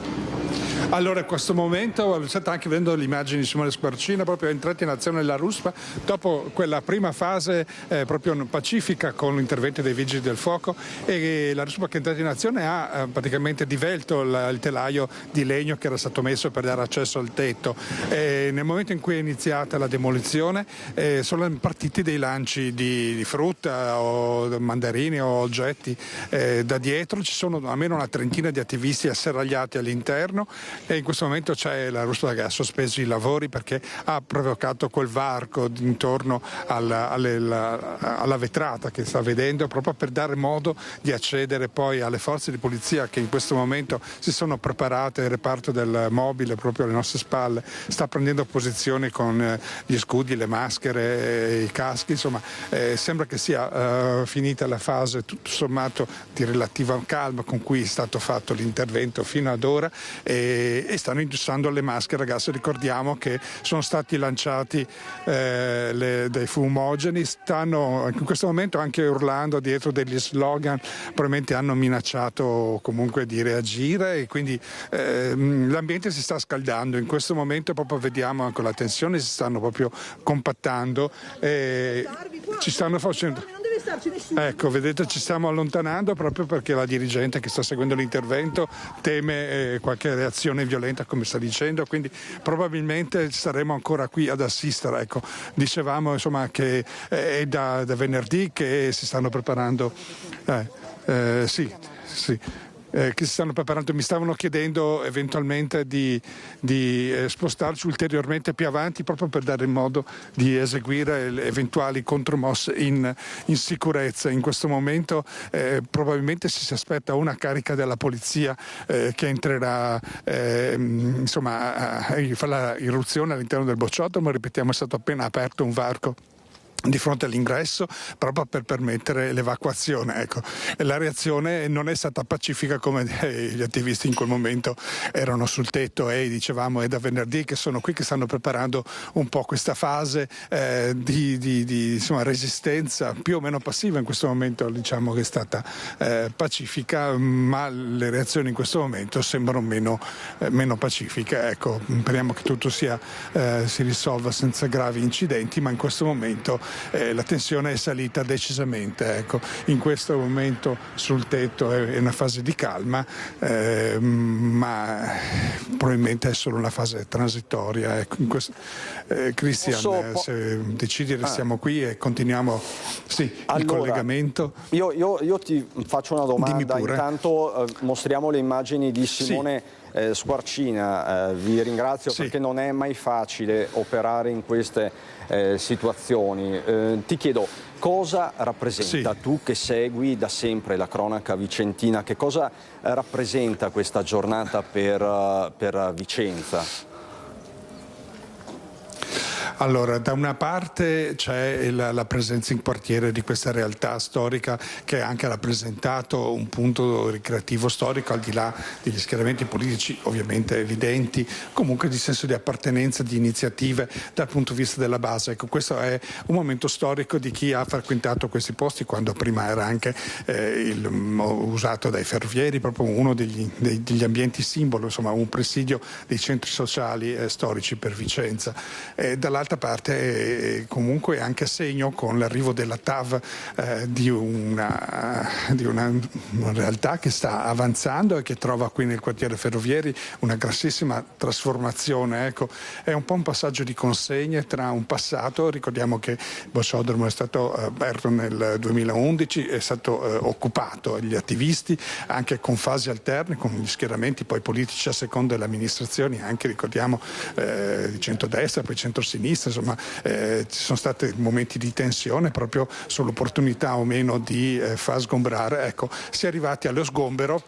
B: Allora, in questo momento state anche vedendo le immagini di Simone Squarcina, proprio è entrata in azione la ruspa dopo quella prima fase proprio pacifica con l'intervento dei vigili del fuoco, e la ruspa che è entrata in azione ha praticamente divelto il telaio di legno che era stato messo per dare accesso al tetto. Nel momento in cui è iniziata la demolizione sono partiti dei lanci di frutta o mandarini o oggetti da dietro. Ci sono almeno una trentina di attivisti asserragliati all'interno, e in questo momento c'è la ruspa che ha sospeso i lavori perché ha provocato quel varco intorno alla vetrata che sta vedendo, proprio per dare modo di accedere poi alle forze di polizia che in questo momento si sono preparate. Il reparto del mobile proprio alle nostre spalle sta prendendo posizione con gli scudi, le maschere, i caschi. Insomma, sembra che sia finita la fase tutto sommato di relativa calma con cui è stato fatto l'intervento fino ad ora, e stanno indossando le maschere a gas. Ricordiamo che sono stati lanciati dei fumogeni, stanno in questo momento anche urlando dietro degli slogan, probabilmente hanno minacciato comunque di reagire, e quindi l'ambiente si sta scaldando. In questo momento proprio vediamo anche la tensione, si stanno proprio compattando, ci stanno facendo... Ecco, vedete, ci stiamo allontanando proprio perché la dirigente che sta seguendo l'intervento teme qualche reazione violenta, come sta dicendo, quindi probabilmente saremo ancora qui ad assistere. Ecco, dicevamo insomma che è da venerdì che si stanno preparando. Che si stanno preparando. Mi stavano chiedendo eventualmente di spostarci ulteriormente più avanti, proprio per dare modo di eseguire eventuali contromosse in sicurezza. In questo momento probabilmente si aspetta una carica della polizia che entrerà fa la irruzione all'interno del boccodromo. Ripetiamo, è stato appena aperto un varco di fronte all'ingresso proprio per permettere l'evacuazione. Ecco, la reazione non è stata pacifica come gli attivisti in quel momento erano sul tetto, e dicevamo è da venerdì che sono qui, che stanno preparando un po' questa fase di resistenza più o meno passiva. In questo momento diciamo che è stata pacifica, ma le reazioni in questo momento sembrano meno pacifiche. Ecco, speriamo che tutto si risolva senza gravi incidenti, ma in questo momento la tensione è salita decisamente. Ecco, in questo momento sul tetto è una fase di calma, ma probabilmente è solo una fase transitoria. Ecco, Cristian, se decidi restiamo qui e continuiamo il collegamento.
A: Io ti faccio una domanda. Intanto mostriamo le immagini di Simone Squarcina. Vi ringrazio perché non è mai facile operare in queste situazioni. Ti chiedo cosa rappresenta, tu che segui da sempre la cronaca vicentina, che cosa rappresenta questa giornata per Vicenza?
B: Allora, da una parte c'è la presenza in quartiere di questa realtà storica che ha anche rappresentato un punto ricreativo storico, al di là degli schieramenti politici ovviamente evidenti, comunque di senso di appartenenza, di iniziative dal punto di vista della base. Ecco, questo è un momento storico di chi ha frequentato questi posti, quando prima era anche usato dai ferrovieri, proprio uno degli ambienti simbolo, insomma un presidio dei centri sociali storici per Vicenza. Dall'altra parte comunque anche segno, con l'arrivo della TAV, di una realtà che sta avanzando e che trova qui nel quartiere Ferrovieri una grossissima trasformazione. Ecco, è un po' un passaggio di consegne tra un passato, ricordiamo che il bossodromo è stato aperto nel 2011, è stato occupato agli attivisti anche con fasi alterne, con gli schieramenti poi politici a seconda delle amministrazioni, anche ricordiamo di centrodestra, poi centrosinistra, insomma ci sono stati momenti di tensione proprio sull'opportunità o meno di far sgombrare. Ecco, si è arrivati allo sgombero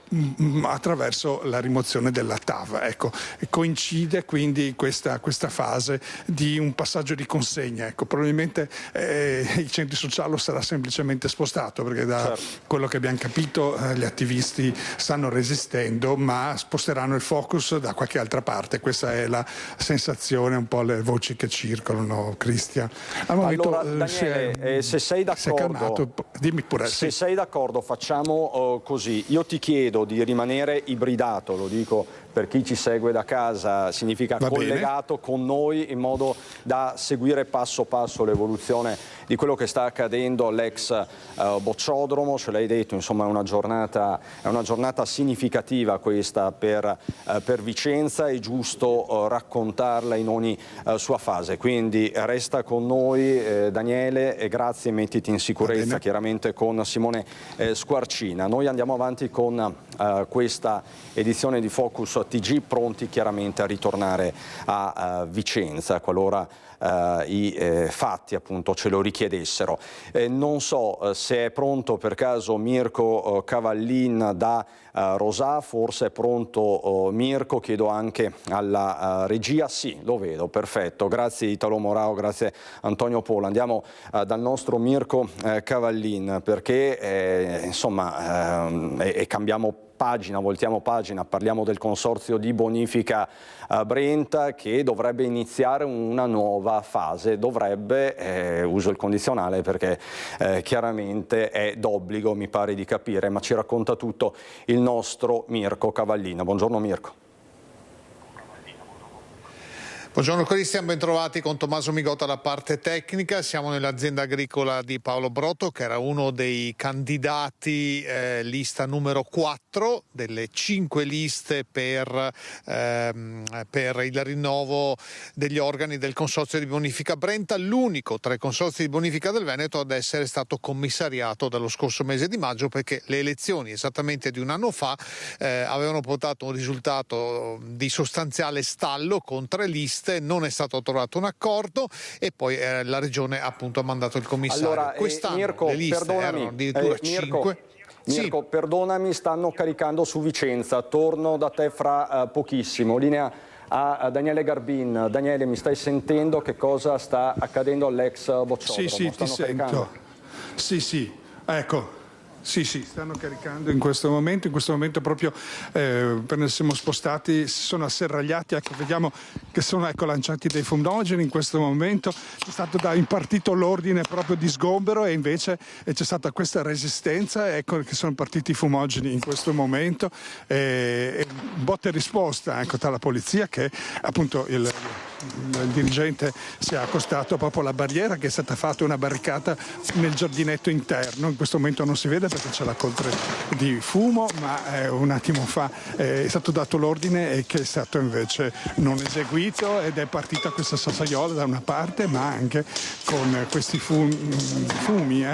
B: attraverso la rimozione della TAV. Ecco, coincide quindi questa fase di un passaggio di consegna. Ecco, probabilmente il centro sociale sarà semplicemente spostato, perché da quello che abbiamo capito gli attivisti stanno resistendo, ma sposteranno il focus da qualche altra parte. Questa è la sensazione, un po' le voci che circolano, Cristian.
A: Allora, Daniele, se sei d'accordo,
B: dimmi pure.
A: Se sei d'accordo, facciamo così. Io ti chiedo di rimanere ibridato, lo dico per chi ci segue da casa, significa collegato con noi, in modo da seguire passo passo l'evoluzione di quello che sta accadendo all'ex bozzodromo. Ce l'hai detto, insomma è una giornata significativa questa per Vicenza, è giusto raccontarla in ogni sua fase, quindi resta con noi Daniele, e grazie, mettiti in sicurezza chiaramente con Simone Squarcina. Noi andiamo avanti con questa edizione di Focus TG, pronti chiaramente a ritornare a Vicenza qualora i fatti appunto ce lo richiedessero. Non so se è pronto per caso Mirko Cavallin da Rosà, forse è pronto Mirko, chiedo anche alla regia. Sì, lo vedo, perfetto, grazie Italo Morao, grazie Antonio Polo. Andiamo dal nostro Mirko Cavallin, perché insomma cambiamo pagina, voltiamo pagina, parliamo del consorzio di bonifica Brenta che dovrebbe iniziare una nuova fase, uso il condizionale perché chiaramente è d'obbligo, mi pare di capire, ma ci racconta tutto il nostro Mirko Cavallin. Buongiorno Mirko.
C: Buongiorno Cristian, bentrovati con Tommaso Migotto alla parte tecnica. Siamo nell'azienda agricola di Paolo Brotto, che era uno dei candidati lista numero 4 delle 5 liste per il rinnovo degli organi del consorzio di bonifica Brenta, l'unico tra i consorzi di bonifica del Veneto ad essere stato commissariato dallo scorso mese di maggio, perché le elezioni esattamente di un anno fa avevano portato un risultato di sostanziale stallo con 3 liste. Non è stato trovato un accordo e poi la regione appunto ha mandato il commissario.
A: Allora,
C: quest'anno
A: Mirko,
C: le liste erano addirittura 5.
A: Mirko, perdonami, stanno caricando su Vicenza, torno da te fra pochissimo. Linea a Daniele Garbin. Daniele, mi stai sentendo? Che cosa sta accadendo all'ex bozzodromo?
B: Sì, ti sento. Sì, ecco. Sì, stanno caricando in questo momento proprio appena siamo spostati, si sono asserragliati, ecco, vediamo che sono lanciati dei fumogeni in questo momento, è stato impartito l'ordine proprio di sgombero e invece c'è stata questa resistenza, ecco che sono partiti i fumogeni in questo momento, botta e risposta dalla polizia, che appunto il dirigente si è accostato proprio alla barriera, che è stata fatta una barricata nel giardinetto interno. In questo momento non si vede perché c'è la coltre di fumo, ma un attimo fa è stato dato l'ordine e che è stato invece non eseguito, ed è partita questa sassaiola da una parte, ma anche con questi fumi,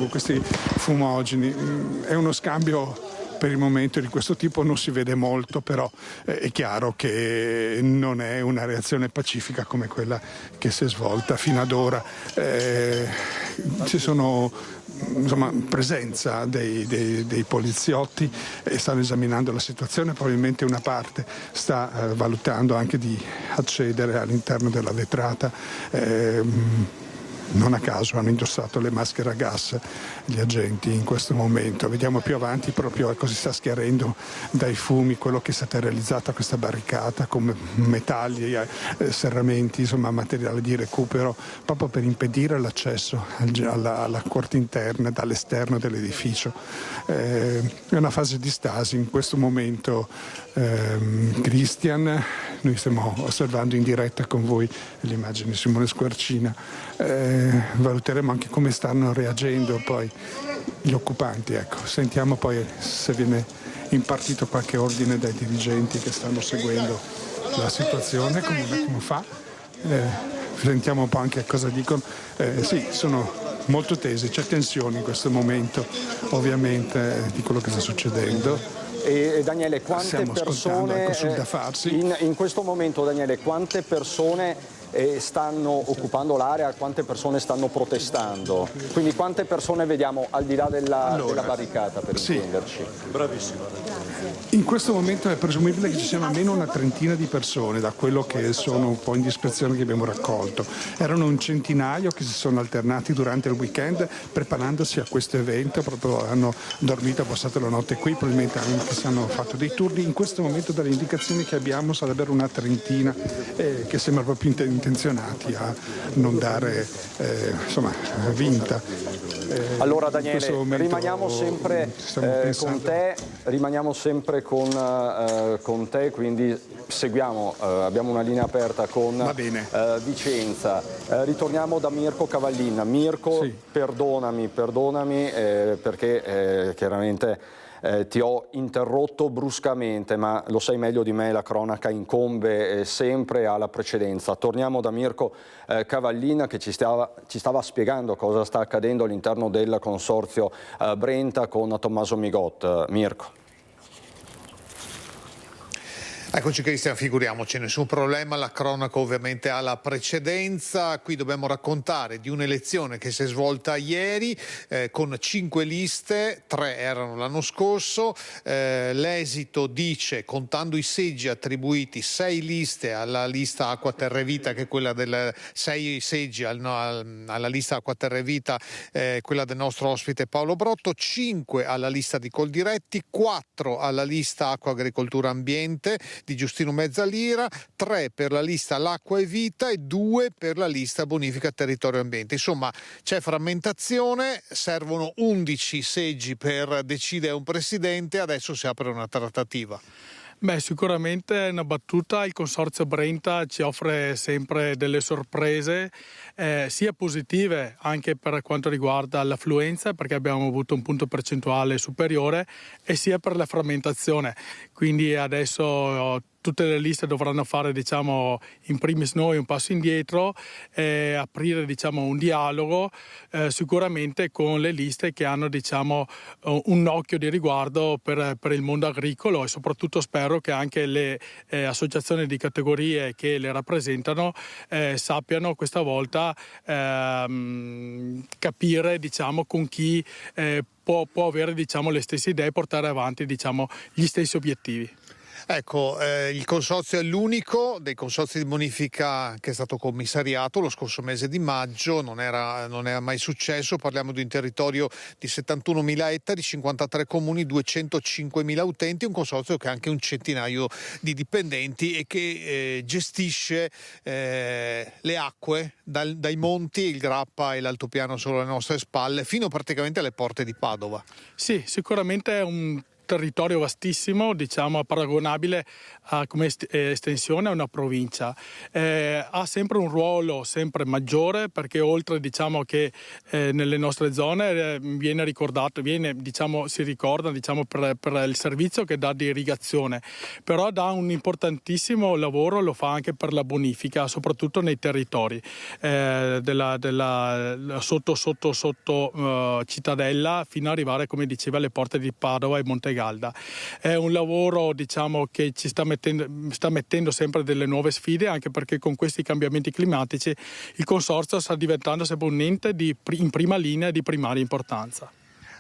B: questi fumogeni. È uno scambio per il momento di questo tipo, non si vede molto, però è chiaro che non è una reazione pacifica come quella che si è svolta fino ad ora. Ci sono presenza dei poliziotti e stanno esaminando la situazione. Probabilmente una parte sta valutando anche di accedere all'interno della vetrata. Non a caso hanno indossato le maschere a gas gli agenti in questo momento. Vediamo più avanti proprio si sta schiarendo dai fumi quello che è stata realizzata questa barricata con metalli, serramenti, materiale di recupero, proprio per impedire l'accesso alla corte interna dall'esterno dell'edificio. È una fase di stasi in questo momento. Cristian, noi stiamo osservando in diretta con voi le immagini di Simone Squarcina. Valuteremo anche come stanno reagendo poi gli occupanti. Sentiamo poi se viene impartito qualche ordine dai dirigenti che stanno seguendo la situazione, come fa. Sentiamo un po' anche cosa dicono. Sì, sono molto tesi, c'è tensione in questo momento ovviamente di quello che sta succedendo.
A: E Daniele, quante persone
B: sul da farsi.
A: In questo momento, Daniele, quante persone stanno occupando l'area, quante persone stanno protestando? Quindi quante persone vediamo al di là della barricata, per intenderci?
B: Bravissimo. In questo momento è presumibile che ci siano almeno una trentina di persone, da quello che sono un po' in discrezione che abbiamo raccolto. Erano un centinaio che si sono alternati durante il weekend preparandosi a questo evento, proprio hanno dormito, passato la notte qui, probabilmente anche si hanno fatto dei turni. In questo momento dalle indicazioni che abbiamo sarebbero una trentina che sembra proprio intenzionati a non dare vinta.
A: Allora Daniele, rimaniamo sempre con te, quindi seguiamo, abbiamo una linea aperta con Vicenza. Ritorniamo da Mirko Cavallin. Mirko, sì. Perdonami perché chiaramente ti ho interrotto bruscamente, ma lo sai meglio di me, la cronaca incombe sempre alla precedenza. Torniamo da Mirko Cavallin che ci stava spiegando cosa sta accadendo all'interno del consorzio Brenta con Tommaso Migot. Mirko.
C: Eccoci Cristian, figuriamoci, nessun problema, la cronaca ovviamente ha la precedenza. Qui dobbiamo raccontare di un'elezione che si è svolta ieri con 5 liste, 3 erano l'anno scorso. L'esito dice, contando i seggi attribuiti, 6 liste alla lista Acqua Terra e Vita, che è quella del 6 seggi alla lista Acqua Terra e Vita, quella del nostro ospite Paolo Brotto, 5 alla lista di Coldiretti, 4 alla lista Acqua Agricoltura Ambiente di Giustino Mezzalira, 3 per la lista L'Acqua e Vita e 2 per la lista Bonifica Territorio e Ambiente. Insomma, c'è frammentazione, servono 11 seggi per decidere un presidente, adesso si apre una trattativa.
D: Beh, sicuramente è una battuta, il Consorzio Brenta ci offre sempre delle sorprese, sia positive anche per quanto riguarda l'affluenza, perché abbiamo avuto un punto percentuale superiore, e sia per la frammentazione. Quindi adesso tutte le liste dovranno fare, in primis noi un passo indietro, aprire, un dialogo sicuramente con le liste che hanno, un occhio di riguardo per il mondo agricolo, e soprattutto spero che anche le associazioni di categorie che le rappresentano sappiano questa volta capire, con chi può avere, le stesse idee e portare avanti, gli stessi obiettivi.
C: Ecco, il consorzio è l'unico dei consorzi di bonifica che è stato commissariato lo scorso mese di maggio, non era mai successo. Parliamo di un territorio di 71.000 ettari, 53 comuni, 205.000 utenti, un consorzio che ha anche un centinaio di dipendenti e che gestisce le acque dai monti, il Grappa e l'altopiano solo alle nostre spalle, fino praticamente alle porte di Padova.
D: Sì, sicuramente è un territorio vastissimo, paragonabile come estensione a una provincia. Ha sempre un ruolo sempre maggiore, perché oltre che nelle nostre zone viene ricordato, si ricorda per il servizio che dà di irrigazione, però dà un importantissimo lavoro, lo fa anche per la bonifica, soprattutto nei territori sotto Cittadella, fino ad arrivare, come diceva, alle porte di Padova e Monte Galda. È un lavoro, diciamo, che ci sta mettendo sempre delle nuove sfide, anche perché con questi cambiamenti climatici il consorzio sta diventando sempre un ente in prima linea di primaria importanza.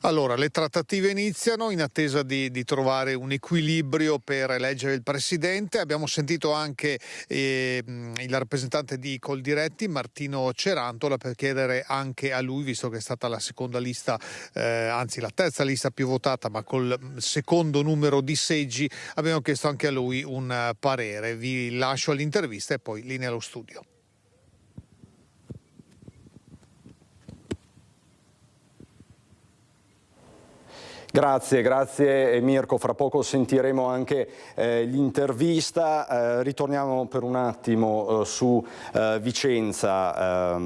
C: Allora, le trattative iniziano in attesa di trovare un equilibrio per eleggere il presidente. Abbiamo sentito anche il rappresentante di Coldiretti, Martino Cerantola, per chiedere anche a lui, visto che è stata la seconda lista, anzi la terza lista più votata, ma col secondo numero di seggi, abbiamo chiesto anche a lui un parere. Vi lascio all'intervista e poi linea allo studio.
A: Grazie Mirko, fra poco sentiremo anche l'intervista. Ritorniamo per un attimo su Vicenza.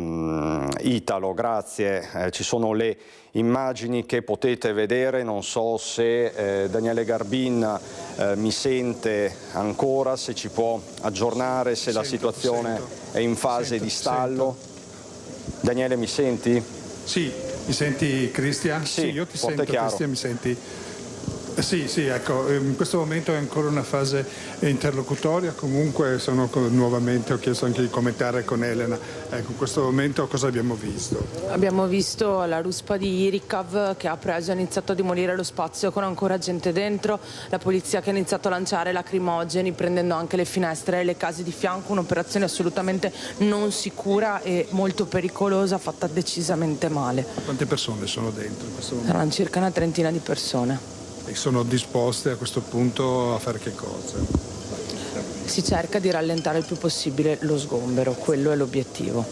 A: Italo, grazie. Ci sono le immagini che potete vedere, non so se Daniele Garbin mi sente ancora, se ci può aggiornare, se la situazione è in fase di stallo. Daniele, mi senti?
B: Sì, mi senti Cristian?
A: Sì,
B: io ti sento
A: chiaro.
B: Cristian, mi senti? Sì, ecco, in questo momento è ancora una fase interlocutoria, comunque nuovamente ho chiesto anche di commentare con Elena. Ecco, in questo momento cosa abbiamo visto?
E: Abbiamo visto la ruspa di Riccav che ha iniziato a demolire lo spazio con ancora gente dentro, la polizia che ha iniziato a lanciare lacrimogeni prendendo anche le finestre e le case di fianco, un'operazione assolutamente non sicura e molto pericolosa, fatta decisamente male.
B: Quante persone sono dentro in questo momento?
E: Saranno circa una trentina di persone.
B: E sono disposte a questo punto a fare che cosa?
E: Si cerca di rallentare il più possibile lo sgombero, quello è l'obiettivo.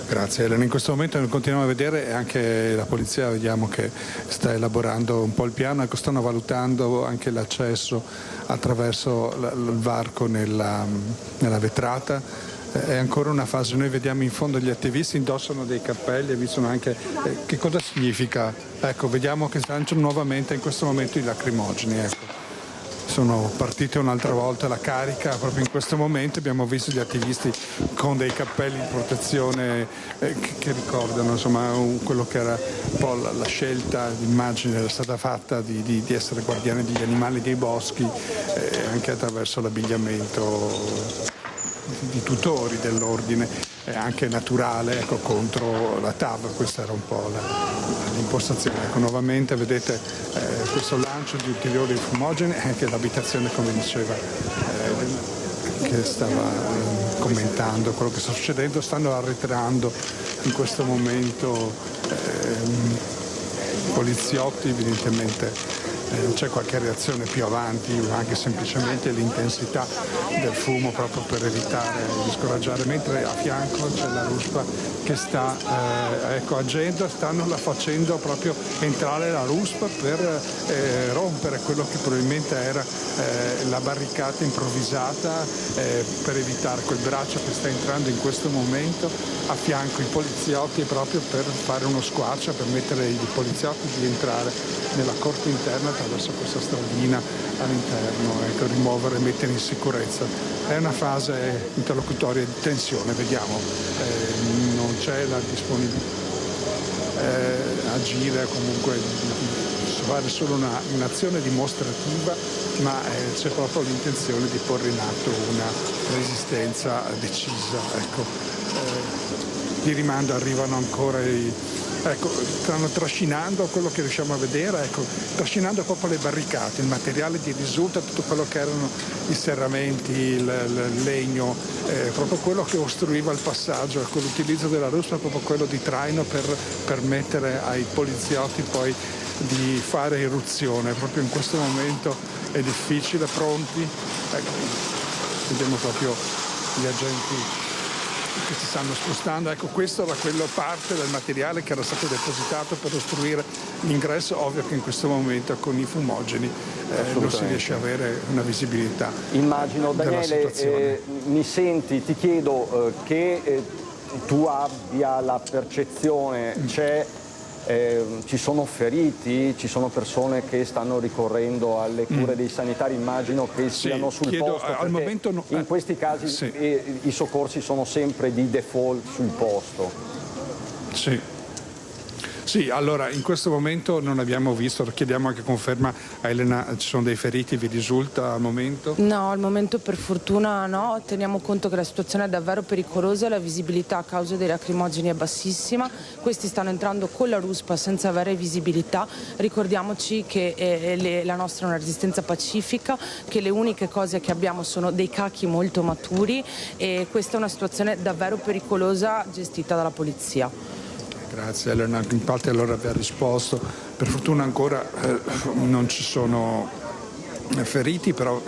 B: Grazie Elena, in questo momento continuiamo a vedere e anche la polizia vediamo che sta elaborando un po' il piano, ecco, stanno valutando anche l'accesso attraverso il varco nella vetrata. È ancora una fase, noi vediamo in fondo gli attivisti indossano dei cappelli e vi sono anche che cosa significa? Ecco, vediamo che lanciano nuovamente in questo momento i lacrimogeni, ecco. Sono partite un'altra volta la carica, proprio in questo momento abbiamo visto gli attivisti con dei cappelli di protezione che ricordano insomma quello che era un po' la scelta, l'immagine era stata fatta di essere guardiani degli animali dei boschi, anche attraverso l'abbigliamento di tutori dell'ordine, anche naturale, ecco, contro la TAV. Questa era un po' l'impostazione. Ecco, nuovamente vedete questo lancio di ulteriori fumogeni, anche l'abitazione, come diceva, che stava commentando quello che sta succedendo, stanno arretrando in questo momento poliziotti, evidentemente c'è qualche reazione più avanti, anche semplicemente l'intensità del fumo proprio per evitare di scoraggiare, mentre a fianco c'è la ruspa che sta agendo, stanno facendo proprio entrare la ruspa per rompere quello che probabilmente era la barricata improvvisata, per evitare quel braccio che sta entrando in questo momento, a fianco i poliziotti proprio per fare uno squarcio, per permettere ai poliziotti di entrare nella corte interna attraverso questa stradina all'interno, ecco, rimuovere e mettere in sicurezza. È una fase interlocutoria di tensione, vediamo, non c'è la disponibilità agire, comunque fare solo un'azione dimostrativa, ma c'è proprio l'intenzione di porre in atto una resistenza decisa. Ecco. Di rimando arrivano ancora stanno trascinando quello che riusciamo a vedere, ecco, trascinando proprio le barricate, il materiale di risulta, tutto quello che erano i serramenti, il legno, proprio quello che ostruiva il passaggio, ecco, l'utilizzo della ruspa è proprio quello di traino per permettere ai poliziotti poi di fare irruzione. Proprio in questo momento è difficile, pronti, ecco, vediamo proprio gli agenti che si stanno spostando, ecco, questo era parte del materiale che era stato depositato per ostruire l'ingresso. Ovvio che in questo momento con i fumogeni non si riesce a avere una visibilità.
A: Immagino,
B: della
A: Daniele, mi senti, ti chiedo che tu abbia la percezione, ci sono feriti, ci sono persone che stanno ricorrendo alle cure dei sanitari, immagino che siano sul posto,
B: al momento
A: in questi casi i soccorsi sono sempre di default sul posto.
B: Sì, allora in questo momento non abbiamo visto, chiediamo anche conferma a Elena, ci sono dei feriti, vi risulta al momento?
E: No, al momento per fortuna no, teniamo conto che la situazione è davvero pericolosa, la visibilità a causa dei lacrimogeni è bassissima, questi stanno entrando con la ruspa senza avere visibilità, ricordiamoci che la nostra è una resistenza pacifica, che le uniche cose che abbiamo sono dei cacchi molto maturi e questa è una situazione davvero pericolosa gestita dalla polizia.
B: Grazie Elena, in parte allora vi ha risposto, per fortuna ancora non ci sono feriti, però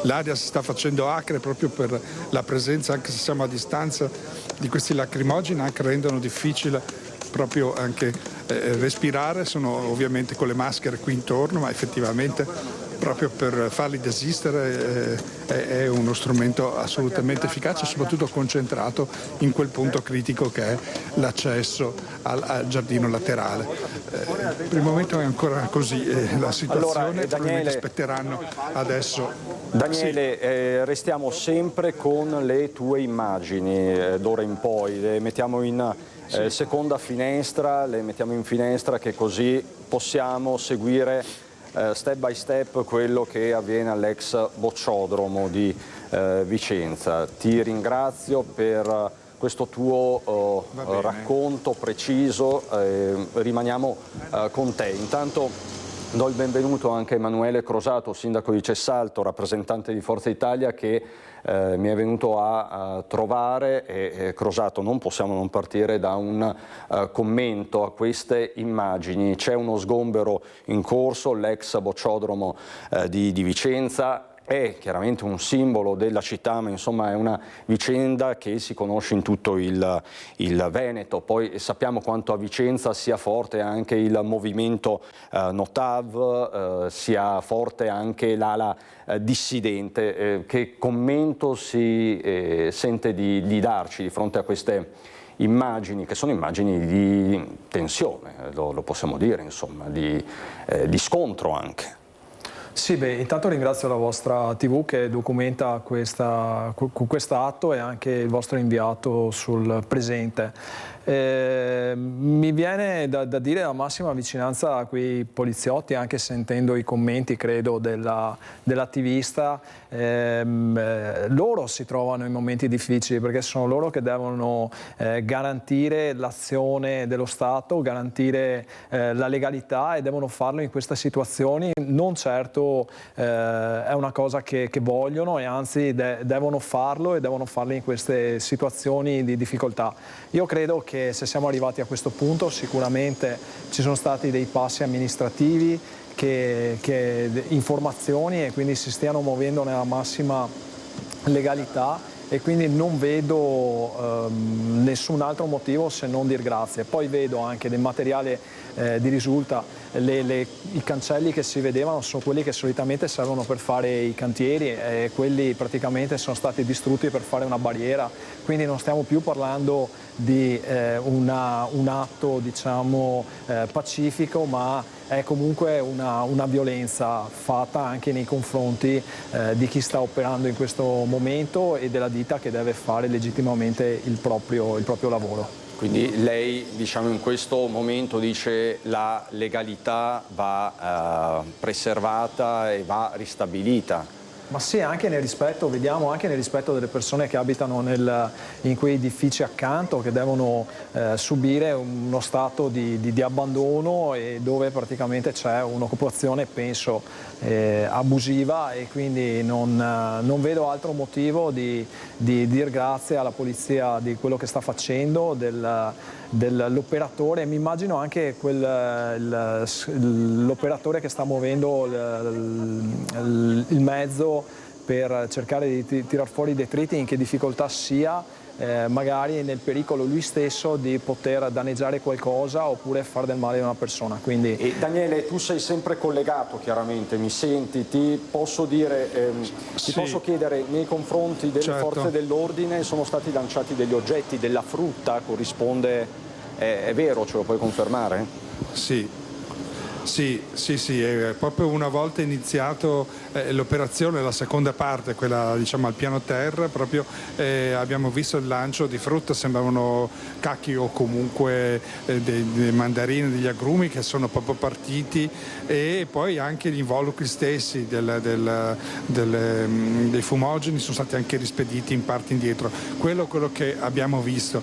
B: l'aria si sta facendo acre proprio per la presenza, anche se siamo a distanza, di questi lacrimogeni, anche rendono difficile proprio anche respirare, sono ovviamente con le maschere qui intorno, ma effettivamente proprio per farli desistere è uno strumento assolutamente efficace, soprattutto concentrato in quel punto critico che è l'accesso al giardino laterale. Per il momento è ancora così la situazione,
A: allora,
B: probabilmente aspetteranno adesso.
A: Daniele, sì. Restiamo sempre con le tue immagini d'ora in poi, le mettiamo in seconda finestra, le mettiamo in finestra che così possiamo seguire step by step quello che avviene all'ex bocciodromo di Vicenza. Ti ringrazio per questo tuo racconto preciso, rimaniamo con te. Intanto do il benvenuto anche a Emanuele Crosato, sindaco di Cessalto, rappresentante di Forza Italia, che mi è venuto a trovare e Crosato, non possiamo non partire da un commento a queste immagini. C'è uno sgombero in corso, l'ex bocciodromo di Vicenza. È chiaramente un simbolo della città, ma insomma è una vicenda che si conosce in tutto il Veneto. Poi sappiamo quanto a Vicenza sia forte anche il movimento Notav, sia forte anche l'ala dissidente. Che commento si sente di darci di fronte a queste immagini, che sono immagini di tensione, lo possiamo dire, insomma, di scontro anche?
F: Sì, intanto ringrazio la vostra TV che documenta quest'atto e anche il vostro inviato sul presente. Mi viene da dire la massima vicinanza a quei poliziotti, anche sentendo i commenti, credo, dell'attivista. Loro si trovano in momenti difficili perché sono loro che devono garantire l'azione dello Stato, garantire la legalità, e devono farlo in queste situazioni. Non certo è una cosa che vogliono, e anzi devono farlo, e devono farlo in queste situazioni di difficoltà. Io credo che se siamo arrivati a questo punto sicuramente ci sono stati dei passi amministrativi, informazioni, e quindi si stiano muovendo nella massima legalità, e quindi non vedo nessun altro motivo se non dir grazie. Poi vedo anche del materiale di risulta, i cancelli che si vedevano sono quelli che solitamente servono per fare i cantieri, e quelli praticamente sono stati distrutti per fare una barriera, quindi non stiamo più parlando di un atto, diciamo, pacifico, ma è comunque una violenza fatta anche nei confronti di chi sta operando in questo momento e della ditta che deve fare legittimamente il proprio lavoro.
A: Quindi lei, diciamo, in questo momento dice la legalità va preservata e va ristabilita.
F: Ma sì, anche nel rispetto, vediamo anche nel rispetto delle persone che abitano in quei edifici accanto, che devono subire uno stato di abbandono, e dove praticamente c'è un'occupazione, penso, abusiva, e quindi non vedo altro motivo di dir grazie alla polizia di quello che sta facendo, dell'operatore. Mi immagino anche l'operatore che sta muovendo il mezzo per cercare di tirar fuori i detriti, in che difficoltà sia, magari nel pericolo lui stesso di poter danneggiare qualcosa oppure fare del male a una persona. Quindi...
A: E Daniele, tu sei sempre collegato, chiaramente, mi senti, ti posso dire, ti posso chiedere, nei confronti delle forze dell'ordine sono stati lanciati degli oggetti, della frutta, corrisponde, è vero, ce lo puoi confermare?
B: Sì. Sì, proprio una volta iniziato l'operazione, la seconda parte, quella diciamo al piano terra, proprio abbiamo visto il lancio di frutta, sembravano cacchi o comunque dei mandarini, degli agrumi che sono proprio partiti, e poi anche gli involucri stessi dei fumogeni sono stati anche rispediti in parte indietro. Quello che abbiamo visto.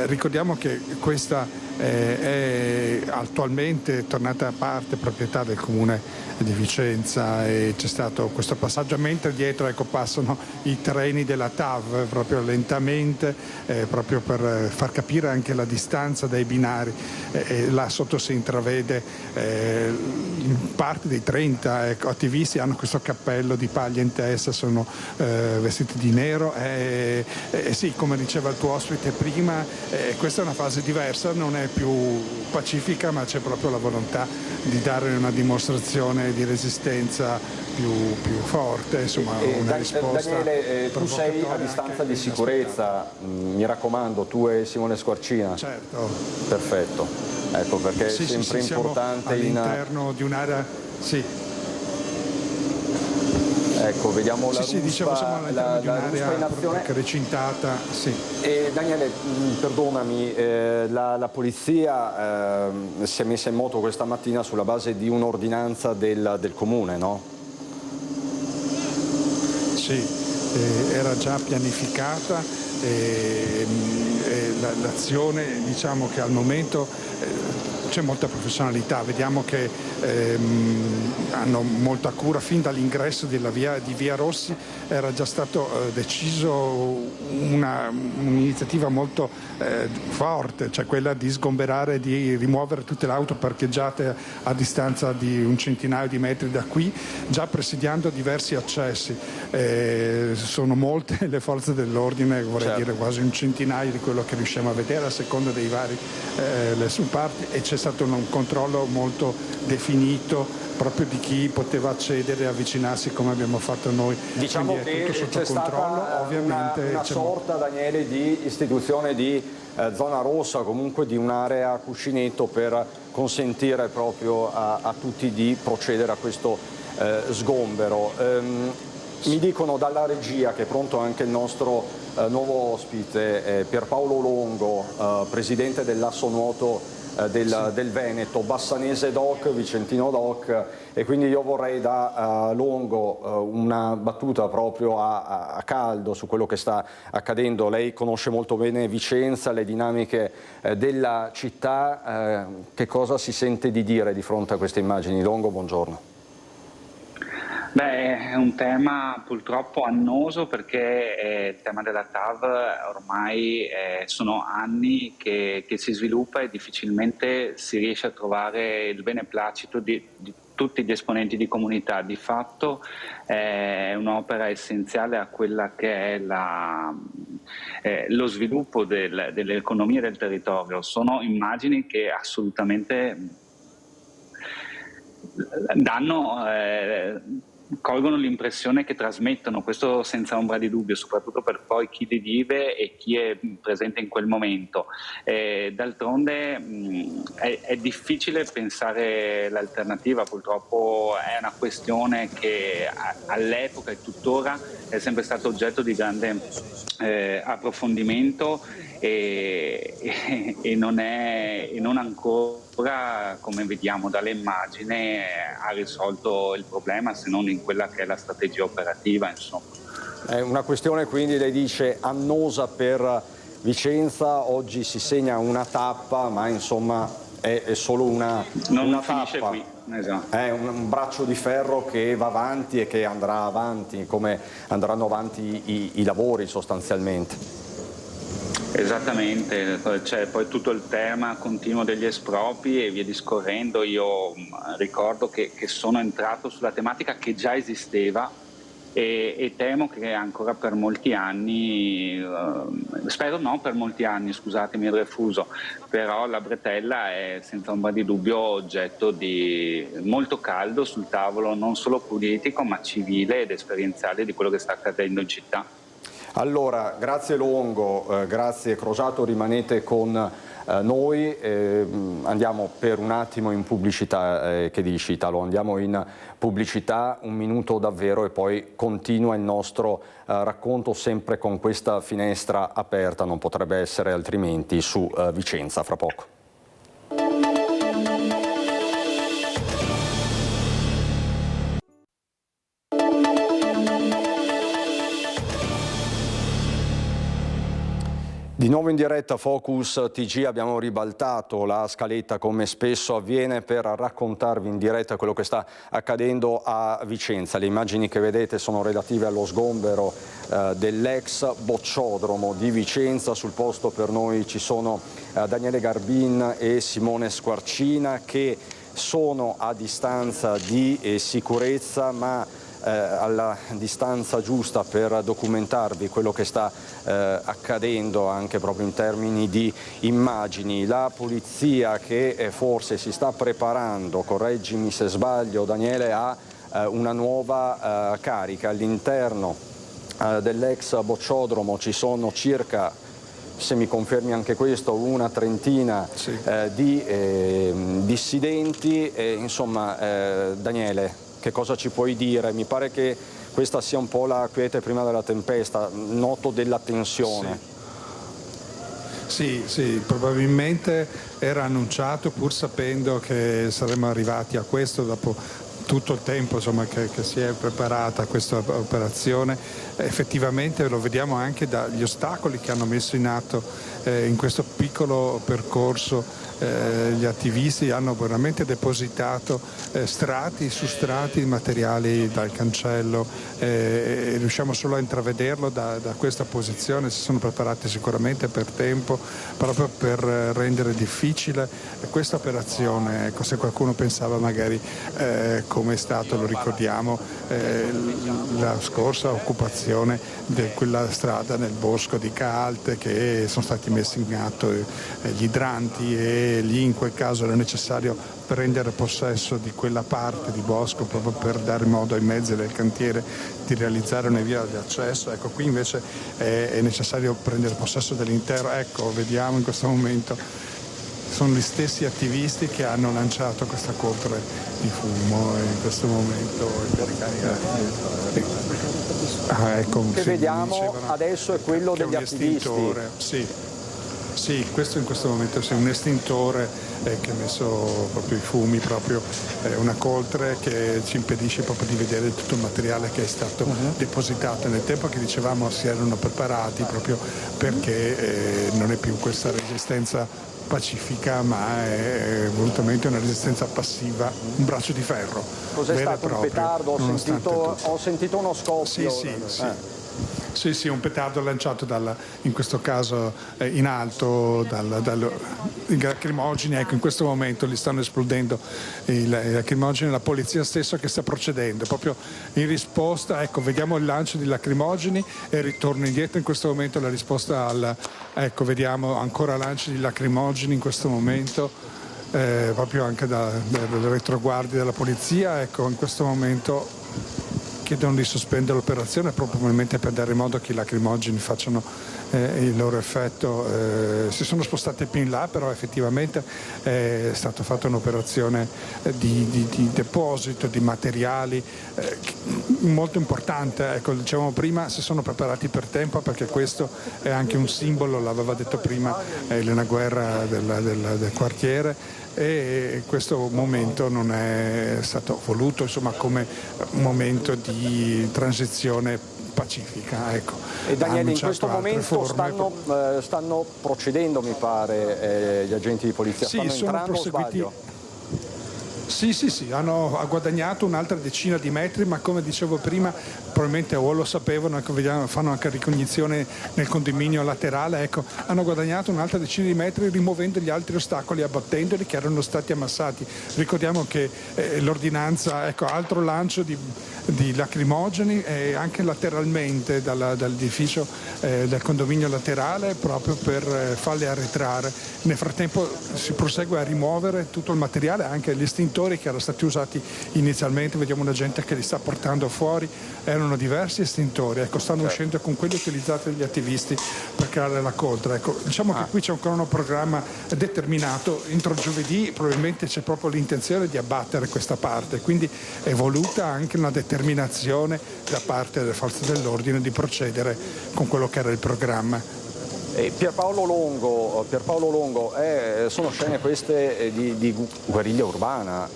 B: Ricordiamo che questa è attualmente tornata a parte proprietà del comune di Vicenza, e c'è stato questo passaggio, mentre dietro passano i treni della TAV proprio lentamente, proprio per far capire anche la distanza dai binari. Là sotto si intravede parte dei 30 attivisti, hanno questo cappello di paglia in testa, sono vestiti di nero, sì, come diceva il tuo ospite prima, questa è una fase diversa, non è più pacifica, ma c'è proprio la volontà di dare una dimostrazione di resistenza più forte, insomma una risposta.
A: Daniele, tu sei a distanza di sicurezza, mi raccomando, tu e Simone Squarcina.
B: Certo.
A: Perfetto, ecco perché è sempre importante
B: all'interno di un'area, sì.
A: Ecco, vediamo la ruspa,
B: diciamo, siamo all'interno di un'area
A: in azione
B: recintata, sì.
A: E Daniele, perdonami, la polizia si è messa in moto questa mattina sulla base di un'ordinanza del comune, no?
B: Sì, era già pianificata, l'azione, diciamo che al momento c'è molta professionalità, vediamo che hanno molta cura. Fin dall'ingresso di via Rossi era già stato deciso un'iniziativa molto forte, cioè quella di sgomberare, di rimuovere tutte le auto parcheggiate a distanza di un centinaio di metri da qui, già presidiando diversi accessi. Sono molte le forze dell'ordine, vorrei dire quasi un centinaio di quello che riusciamo a vedere a seconda dei vari le subparti, e c'è stato un controllo molto definito proprio di chi poteva accedere e avvicinarsi, come abbiamo fatto noi.
A: Diciamo
B: quindi è
A: che
B: tutto sotto
A: c'è
B: controllo,
A: stata
B: ovviamente
A: una sorta, Daniele, di istituzione di zona rossa, comunque di un'area cuscinetto per consentire proprio a tutti di procedere a questo sgombero. Mi dicono dalla regia che è pronto anche il nostro nuovo ospite, Pierpaolo Longo, presidente dell'Asso Nuoto del Veneto, bassanese doc, vicentino doc, e quindi io vorrei da Longo una battuta proprio a caldo su quello che sta accadendo. Lei conosce molto bene Vicenza, le dinamiche della città, che cosa si sente di dire di fronte a queste immagini? Longo, buongiorno.
G: Beh, è un tema purtroppo annoso, perché il tema della TAV ormai sono anni che si sviluppa e difficilmente si riesce a trovare il beneplacito di tutti gli esponenti di comunità. Di fatto è un'opera essenziale a quella che è lo sviluppo dell'economia del territorio. Sono immagini che assolutamente colgono l'impressione che trasmettono, questo senza ombra di dubbio, soprattutto per poi chi li vive e chi è presente in quel momento. D'altronde è difficile pensare l'alternativa, purtroppo è una questione che all'epoca e tuttora è sempre stato oggetto di grande approfondimento e non ancora, come vediamo dalle immagini, ha risolto il problema, se non in quella che è la strategia operativa, insomma.
A: È una questione, quindi, lei dice, annosa per Vicenza. Oggi si segna una tappa, ma insomma è solo una
G: finisce
A: tappa.
G: Qui. Esatto.
A: È un braccio di ferro che va avanti e che andrà avanti, come andranno avanti i lavori sostanzialmente.
G: Esattamente, c'è poi tutto il tema continuo degli espropri e via discorrendo. Io ricordo che sono entrato sulla tematica che già esisteva e temo che ancora per molti anni, spero no per molti anni, scusatemi il refuso, però la bretella è senza ombra di dubbio oggetto di molto caldo sul tavolo, non solo politico ma civile ed esperienziale, di quello che sta accadendo in città.
A: Allora, grazie Longo, grazie Crosato, rimanete con Noi andiamo per un attimo in pubblicità, che dici Italo? Andiamo in pubblicità, un minuto davvero, e poi continua il nostro racconto sempre con questa finestra aperta, non potrebbe essere altrimenti, su Vicenza, fra poco. Di nuovo in diretta Focus TG, abbiamo ribaltato la scaletta come spesso avviene per raccontarvi in diretta quello che sta accadendo a Vicenza. Le immagini che vedete sono relative allo sgombero dell'ex bocciodromo di Vicenza. Sul posto per noi ci sono Daniele Garbin e Simone Squarcina, che sono a distanza di sicurezza, ma alla distanza giusta per documentarvi quello che sta accadendo anche proprio in termini di immagini. La polizia, che forse si sta preparando, correggimi se sbaglio Daniele, a una nuova carica all'interno dell'ex bocciodromo. Ci sono circa, se mi confermi anche questo, una trentina di dissidenti. Insomma, Daniele, che cosa ci puoi dire? Mi pare che questa sia un po' la quiete prima della tempesta, noto della tensione.
B: Sì, probabilmente era annunciato, pur sapendo che saremmo arrivati a questo dopo tutto il tempo, insomma, che si è preparata questa operazione. Effettivamente lo vediamo anche dagli ostacoli che hanno messo in atto in questo piccolo percorso. Gli attivisti hanno veramente depositato strati su strati di materiali dal cancello, e riusciamo solo a intravederlo da questa posizione. Si sono preparati sicuramente per tempo, proprio per rendere difficile questa operazione. Ecco, se qualcuno pensava magari come è stato, lo ricordiamo, la scorsa occupazione di quella strada nel bosco di Calte, che sono stati messi in atto gli idranti, e lì in quel caso era necessario prendere possesso di quella parte di bosco proprio per dare modo ai mezzi del cantiere di realizzare una via di accesso. Ecco, qui invece è necessario prendere possesso dell'intero. Ecco, vediamo in questo momento sono gli stessi attivisti che hanno lanciato questa coltre di fumo in questo momento per ricaricare. Ecco,
A: che vediamo adesso è quello degli attivisti.
B: Sì, questo in questo momento è un estintore che ha messo proprio i fumi, proprio una coltre che ci impedisce proprio di vedere tutto il materiale che è stato depositato nel tempo, che dicevamo si erano preparati proprio perché non è più questa resistenza pacifica, ma è volutamente una resistenza passiva, un braccio di ferro.
A: Cos'è stato un petardo? Ho sentito uno scoppio.
B: Sì, un petardo lanciato in questo caso in alto i lacrimogeni. Ecco, in questo momento li stanno esplodendo i lacrimogeni, la polizia stessa che sta procedendo proprio in risposta. Ecco, vediamo il lancio di lacrimogeni e ritorno indietro. In questo momento la risposta ecco, vediamo ancora lanci di lacrimogeni in questo momento, proprio anche dalle retroguardie della polizia. Ecco, in questo momento chiedono di sospendere l'operazione, probabilmente per dare modo che i lacrimogeni facciano il loro effetto. Si sono spostati più in là, però effettivamente è stata fatta un'operazione di deposito di materiali molto importante. Ecco, dicevamo prima, si sono preparati per tempo, perché questo è anche un simbolo, l'aveva detto prima Elena Guerra del quartiere, e questo momento non è stato voluto, insomma, come momento di transizione pacifica. Ecco.
A: E Daniele, in questo momento stanno procedendo, mi pare, gli agenti di polizia,
B: sì,
A: stanno
B: sono
A: entrando,
B: proseguiti.
A: o sbaglio?
B: Sì, hanno guadagnato un'altra decina di metri, ma come dicevo prima, probabilmente o lo sapevano, ecco, fanno anche ricognizione nel condominio laterale, ecco, hanno guadagnato un'altra decina di metri rimuovendo gli altri ostacoli, abbattendoli, che erano stati ammassati. Ricordiamo che l'ordinanza, ecco, altro lancio di lacrimogeni anche lateralmente dall'edificio del condominio laterale, proprio per farli arretrare. Nel frattempo si prosegue a rimuovere tutto il materiale, anche gli estintori estintori che erano stati usati inizialmente, vediamo una gente che li sta portando fuori, erano diversi estintori, ecco, stanno uscendo con quelli utilizzati dagli attivisti per creare la coltra. Ecco, diciamo che qui c'è un cronoprogramma determinato, entro giovedì probabilmente c'è proprio l'intenzione di abbattere questa parte, quindi è voluta anche una determinazione da parte delle forze dell'ordine di procedere con quello che era il programma.
A: Pierpaolo Longo, sono scene queste di guerriglia urbana,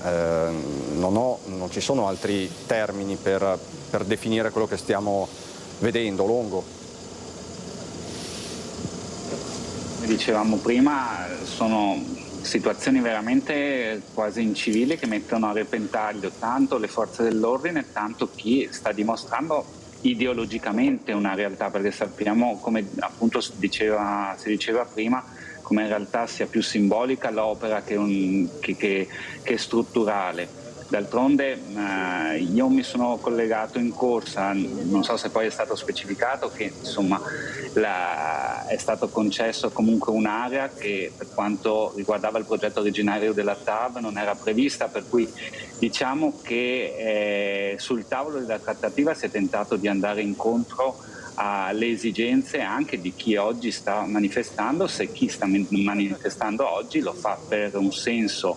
A: non ci sono altri termini per definire quello che stiamo vedendo, Longo.
G: Come dicevamo prima, sono situazioni veramente quasi incivili che mettono a repentaglio tanto le forze dell'ordine, tanto chi sta dimostrando ideologicamente una realtà, perché sappiamo, come appunto si diceva prima, come in realtà sia più simbolica l'opera che strutturale. D'altronde io mi sono collegato in corsa, non so se poi è stato specificato che insomma è stato concesso comunque un'area che per quanto riguardava il progetto originario della TAV non era prevista, per cui diciamo che sul tavolo della trattativa si è tentato di andare incontro alle esigenze anche di chi oggi sta manifestando, se chi sta manifestando oggi lo fa per un senso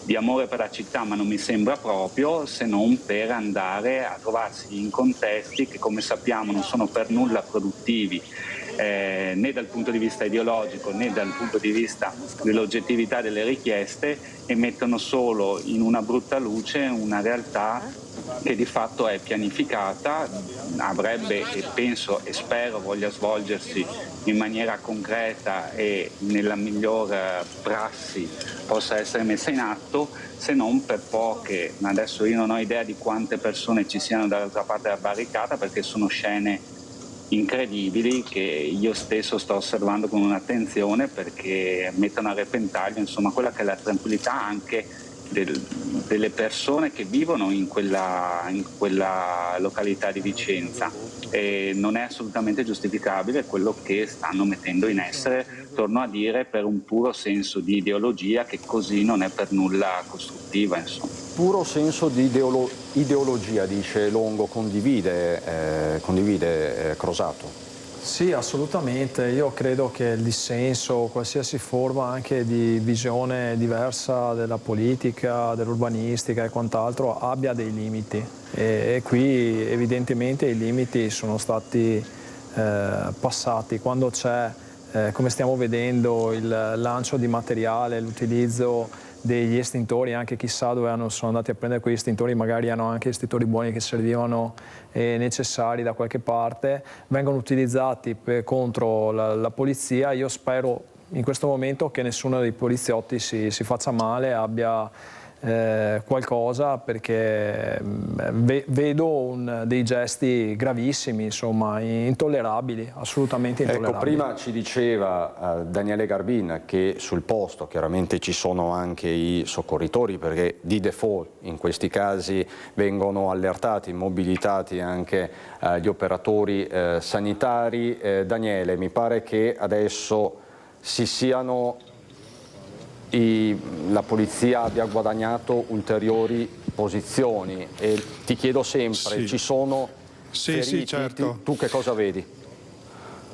G: di amore per la città, ma non mi sembra proprio, se non per andare a trovarsi in contesti che, come sappiamo, non sono per nulla produttivi né dal punto di vista ideologico né dal punto di vista dell'oggettività delle richieste, e mettono solo in una brutta luce una realtà che di fatto è pianificata, avrebbe, e penso e spero voglia svolgersi in maniera concreta e nella miglior prassi possa essere messa in atto, se non per poche, ma adesso io non ho idea di quante persone ci siano dall'altra parte della barricata, perché sono scene incredibili che io stesso sto osservando con un'attenzione, perché mettono a repentaglio insomma quella che è la tranquillità anche delle persone che vivono in quella località di Vicenza, e non è assolutamente giustificabile quello che stanno mettendo in essere, torno a dire, per un puro senso di ideologia che così non è per nulla costruttiva, insomma.
A: Puro senso di ideologia, dice Longo, condivide Crosato?
F: Sì, assolutamente. Io credo che il dissenso, qualsiasi forma anche di visione diversa della politica, dell'urbanistica e quant'altro, abbia dei limiti. E qui evidentemente i limiti sono stati passati. Quando c'è, come stiamo vedendo, il lancio di materiale, l'utilizzo degli estintori, anche chissà dove sono andati a prendere quegli estintori, magari hanno anche estintori buoni che servivano e necessari da qualche parte, vengono utilizzati contro la polizia. Io spero in questo momento che nessuno dei poliziotti si faccia male, abbia qualcosa, perché vedo dei gesti gravissimi, insomma, intollerabili, assolutamente intollerabili.
A: Ecco, prima ci diceva Daniele Garbin che sul posto chiaramente ci sono anche i soccorritori, perché di default in questi casi vengono allertati, mobilitati anche gli operatori sanitari. Daniele, mi pare che adesso la polizia abbia guadagnato ulteriori posizioni, e ti chiedo sempre, ci sono feriti?
B: Sì, certo.
A: Tu che cosa vedi?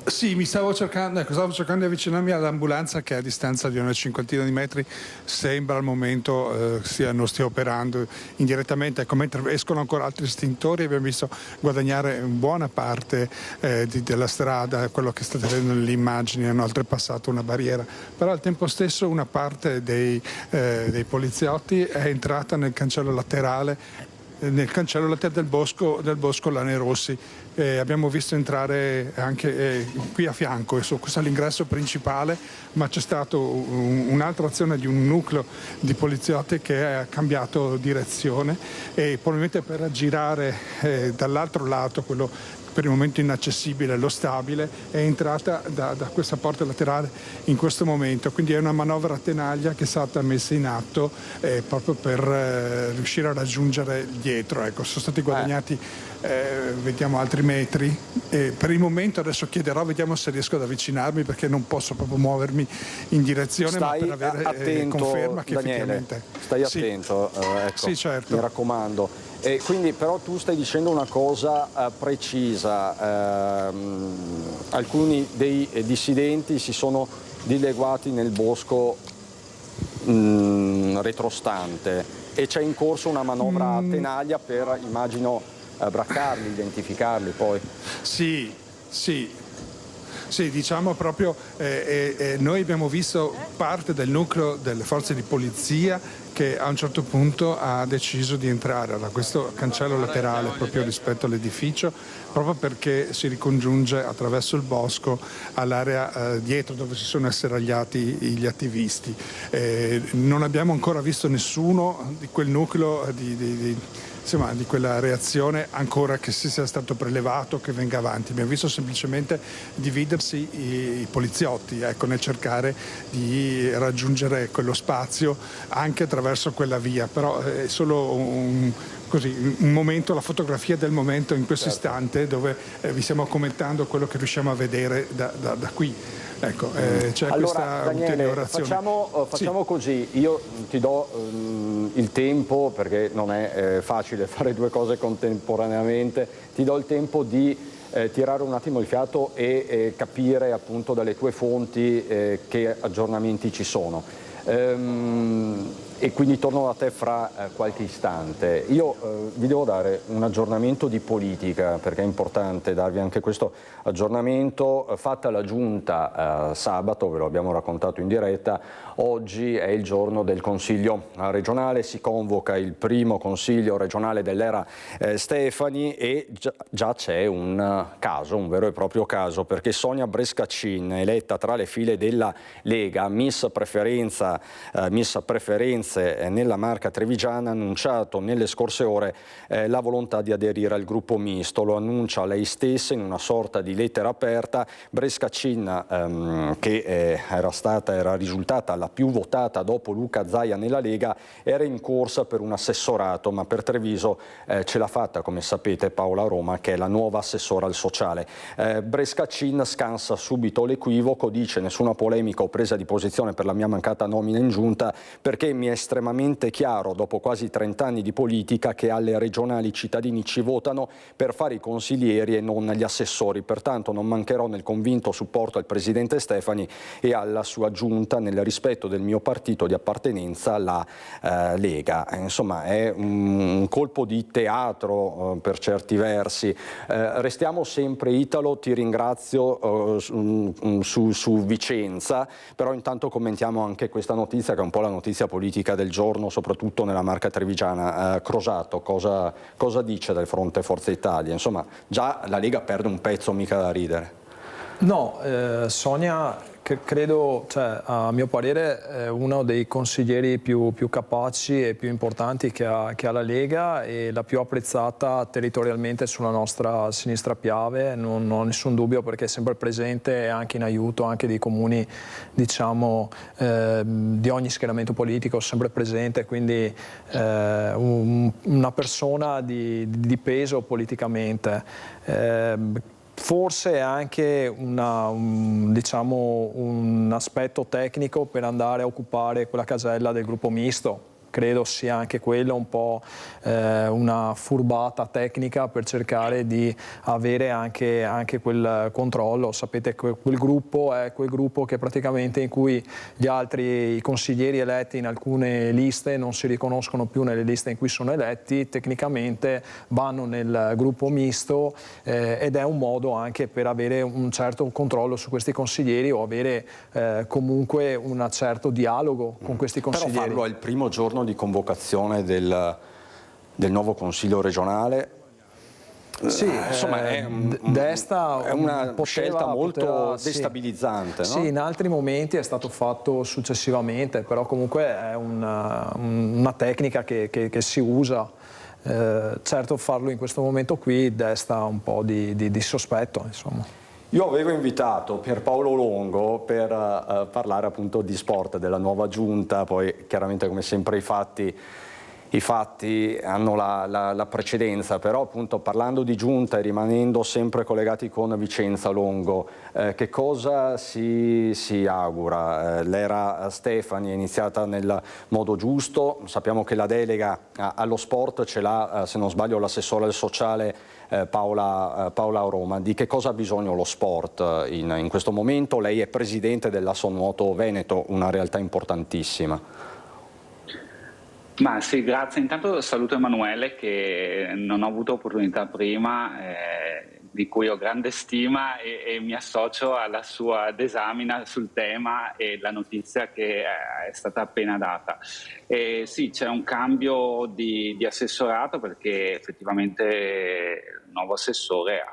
B: Sì, stavo cercando di avvicinarmi all'ambulanza che a distanza di una cinquantina di metri sembra al momento non stia operando indirettamente. Ecco, mentre escono ancora altri estintori abbiamo visto guadagnare buona parte della strada, quello che state vedendo nelle immagini, hanno oltrepassato una barriera, però al tempo stesso una parte dei poliziotti è entrata nel cancello laterale del bosco Lanerossi. Abbiamo visto entrare anche qui a fianco, questo è l'ingresso principale, ma c'è stata un'altra azione di un nucleo di poliziotti che ha cambiato direzione, e probabilmente per aggirare dall'altro lato, quello per il momento inaccessibile, lo stabile, è entrata da questa porta laterale in questo momento, quindi è una manovra a tenaglia che è stata messa in atto proprio per riuscire a raggiungere dietro. Ecco, sono stati guadagnati vediamo altri metri, per il momento adesso chiederò, vediamo se riesco ad avvicinarmi, perché non posso proprio muovermi in direzione, ma per avere
A: attento,
B: conferma che
A: Daniele,
B: effettivamente
A: stai attento, ecco,
B: sì, certo.
A: mi raccomando. E quindi però tu stai dicendo una cosa precisa, alcuni dei dissidenti si sono dileguati nel bosco retrostante e c'è in corso una manovra a tenaglia per, immagino, braccarli, identificarli poi.
B: Sì, diciamo proprio, noi abbiamo visto parte del nucleo delle forze di polizia che a un certo punto ha deciso di entrare da questo cancello laterale proprio rispetto all'edificio, proprio perché si ricongiunge attraverso il bosco all'area dietro dove si sono asserragliati gli attivisti. Non abbiamo ancora visto nessuno di quel nucleo insomma, di quella reazione ancora che sia stato prelevato, che venga avanti. Abbiamo visto semplicemente dividersi i poliziotti, ecco, nel cercare di raggiungere quello spazio anche attraverso quella via, però è solo un momento, la fotografia del momento in questo istante, dove vi stiamo commentando quello che riusciamo a vedere da qui. Ecco, c'è
A: allora,
B: questa
A: Daniele,
B: ulteriore azione.
A: facciamo così, io ti do il tempo, perché non è facile fare due cose contemporaneamente, ti do il tempo di tirare un attimo il fiato e capire appunto dalle tue fonti che aggiornamenti ci sono. E quindi torno da te fra qualche istante. Io vi devo dare un aggiornamento di politica, perché è importante darvi anche questo aggiornamento. Fatta la giunta sabato, ve lo abbiamo raccontato in diretta, oggi è il giorno del Consiglio regionale, si convoca il primo Consiglio regionale dell'era Stefani e già c'è un caso, un vero e proprio caso, perché Sonia Brescaccin, eletta tra le file della Lega, Miss Preferenze nella Marca Trevigiana, ha annunciato nelle scorse ore la volontà di aderire al gruppo misto. Lo annuncia lei stessa in una sorta di lettera aperta. Brescaccin, che era risultata la più votata dopo Luca Zaia nella Lega, era in corsa per un assessorato, ma per Treviso ce l'ha fatta, come sapete, Paola Roma, che è la nuova assessora al sociale. Brescaccin scansa subito l'equivoco, dice: nessuna polemica o presa di posizione per la mia mancata nomina in giunta, perché mi è estremamente chiaro, dopo quasi 30 anni di politica, che alle regionali i cittadini ci votano per fare i consiglieri e non gli assessori. Pertanto non mancherò nel convinto supporto al presidente Stefani e alla sua giunta, nel rispetto del mio partito di appartenenza, la Lega. Insomma, è un colpo di teatro per certi versi. Restiamo sempre Italo, ti ringrazio su Vicenza, però intanto commentiamo anche questa notizia, che è un po' la notizia politica del giorno, soprattutto nella Marca Trevigiana. Crosato, cosa dice del fronte Forza Italia? Insomma, già la Lega perde un pezzo, mica da ridere.
F: No, Sonia credo, a mio parere, è uno dei consiglieri più capaci e più importanti che ha la Lega, e la più apprezzata territorialmente sulla nostra sinistra Piave, non ho nessun dubbio, perché è sempre presente e anche in aiuto anche dei comuni, diciamo, di ogni schieramento politico, sempre presente, quindi una persona di peso politicamente. Forse è anche un aspetto tecnico per andare a occupare quella casella del gruppo misto. Credo sia anche quello un po' una furbata tecnica per cercare di avere anche quel controllo. Sapete che quel gruppo è quel gruppo che praticamente, in cui gli altri consiglieri eletti in alcune liste non si riconoscono più nelle liste in cui sono eletti, tecnicamente vanno nel gruppo misto, ed è un modo anche per avere un certo controllo su questi consiglieri, o avere comunque un certo dialogo con questi consiglieri.
A: Però farlo al primo giorno di convocazione del nuovo Consiglio regionale,
F: sì,
A: insomma, è una scelta molto destabilizzante.
F: Sì,
A: no?
F: in altri momenti è stato fatto successivamente, però comunque è una tecnica che si usa. Certo, farlo in questo momento qui desta un po' di sospetto, insomma.
A: Io avevo invitato Pierpaolo Longo per parlare appunto di sport, della nuova giunta, poi chiaramente come sempre i fatti hanno la precedenza, però appunto parlando di giunta e rimanendo sempre collegati con Vicenza, Longo, che cosa si augura? L'era Stefani è iniziata nel modo giusto, sappiamo che la delega allo sport ce l'ha, se non sbaglio, l'assessore al sociale Paola Roma. Di che cosa ha bisogno lo sport in questo momento? Lei è presidente dell'Assonuoto Veneto, una realtà importantissima.
G: Ma sì, grazie. Intanto saluto Emanuele, che non ho avuto opportunità prima, di cui ho grande stima, e mi associo alla sua disamina sul tema e la notizia che è stata appena data. Sì, c'è un cambio di assessorato, perché effettivamente il nuovo assessore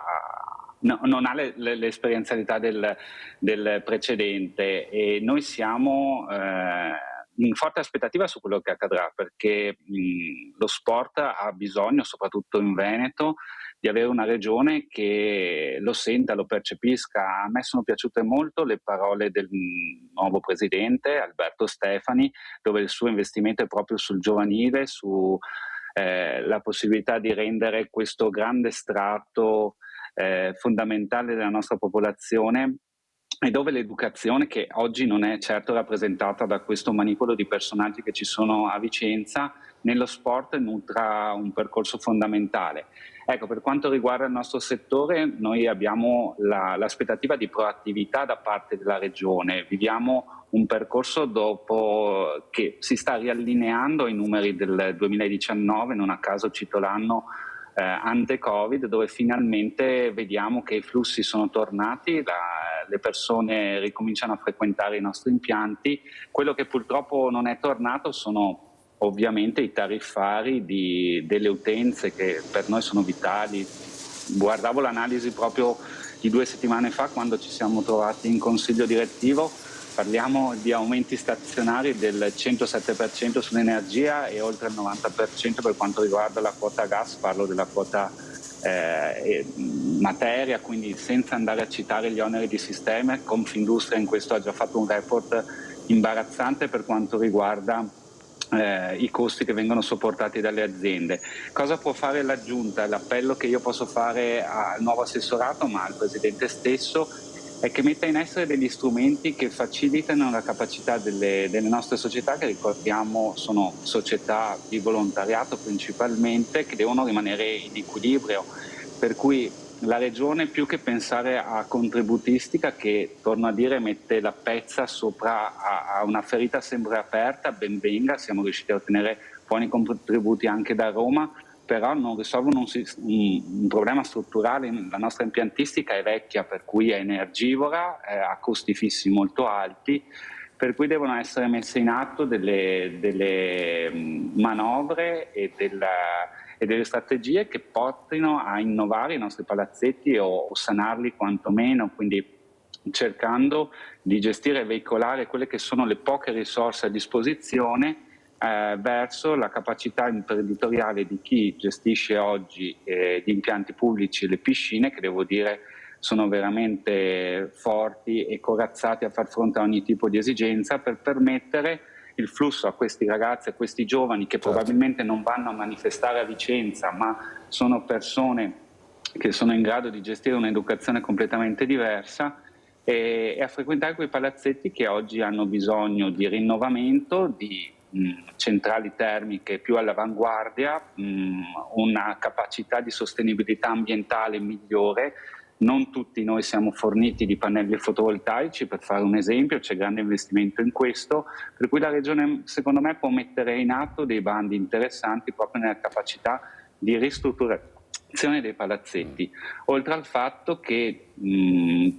G: non ha l'esperienzialità del precedente, e noi siamo in forte aspettativa su quello che accadrà, perché lo sport ha bisogno, soprattutto in Veneto, di avere una regione che lo senta, lo percepisca. A me sono piaciute molto le parole del nuovo presidente Alberto Stefani, dove il suo investimento è proprio sul giovanile, su la possibilità di rendere questo grande strato fondamentale della nostra popolazione, e dove l'educazione, che oggi non è certo rappresentata da questo manipolo di personaggi che ci sono a Vicenza, nello sport nutra un percorso fondamentale. Ecco, per quanto riguarda il nostro settore, noi abbiamo l'aspettativa di proattività da parte della Regione. Viviamo un percorso dopo che si sta riallineando ai numeri del 2019, non a caso cito l'anno ante Covid, dove finalmente vediamo che i flussi sono tornati, le persone ricominciano a frequentare i nostri impianti. Quello che purtroppo non è tornato sono ovviamente i tariffari delle utenze, che per noi sono vitali. Guardavo l'analisi proprio di 2 settimane fa, quando ci siamo trovati in consiglio direttivo. Parliamo di aumenti stazionari del 107% sull'energia e oltre il 90% per quanto riguarda la quota gas, parlo della quota materia, quindi senza andare a citare gli oneri di sistema. Confindustria in questo ha già fatto un report imbarazzante per quanto riguarda i costi che vengono sopportati dalle aziende. Cosa può fare la Giunta? L'appello che io posso fare al nuovo assessorato, ma al Presidente stesso, è che metta in essere degli strumenti che facilitano la capacità delle nostre società, che ricordiamo sono società di volontariato principalmente, che devono rimanere in equilibrio, per cui la Regione, più che pensare a contributistica, che torno a dire mette la pezza sopra a una ferita sempre aperta, ben venga, siamo riusciti a ottenere buoni contributi anche da Roma, però non risolvono un problema strutturale. La nostra impiantistica è vecchia, per cui è energivora, ha costi fissi molto alti, per cui devono essere messe in atto delle manovre e delle strategie che portino a innovare i nostri palazzetti o sanarli quantomeno, quindi cercando di gestire e veicolare quelle che sono le poche risorse a disposizione verso la capacità imprenditoriale di chi gestisce oggi gli impianti pubblici e le piscine, che devo dire sono veramente forti e corazzati a far fronte a ogni tipo di esigenza, per permettere il flusso a questi ragazzi, a questi giovani che probabilmente non vanno a manifestare a Vicenza, ma sono persone che sono in grado di gestire un'educazione completamente diversa, e a frequentare quei palazzetti che oggi hanno bisogno di rinnovamento, di centrali termiche più all'avanguardia, una capacità di sostenibilità ambientale migliore. Non tutti noi siamo forniti di pannelli fotovoltaici, per fare un esempio, c'è grande investimento in questo, per cui la Regione secondo me può mettere in atto dei bandi interessanti proprio nella capacità di ristrutturazione dei palazzetti, oltre al fatto che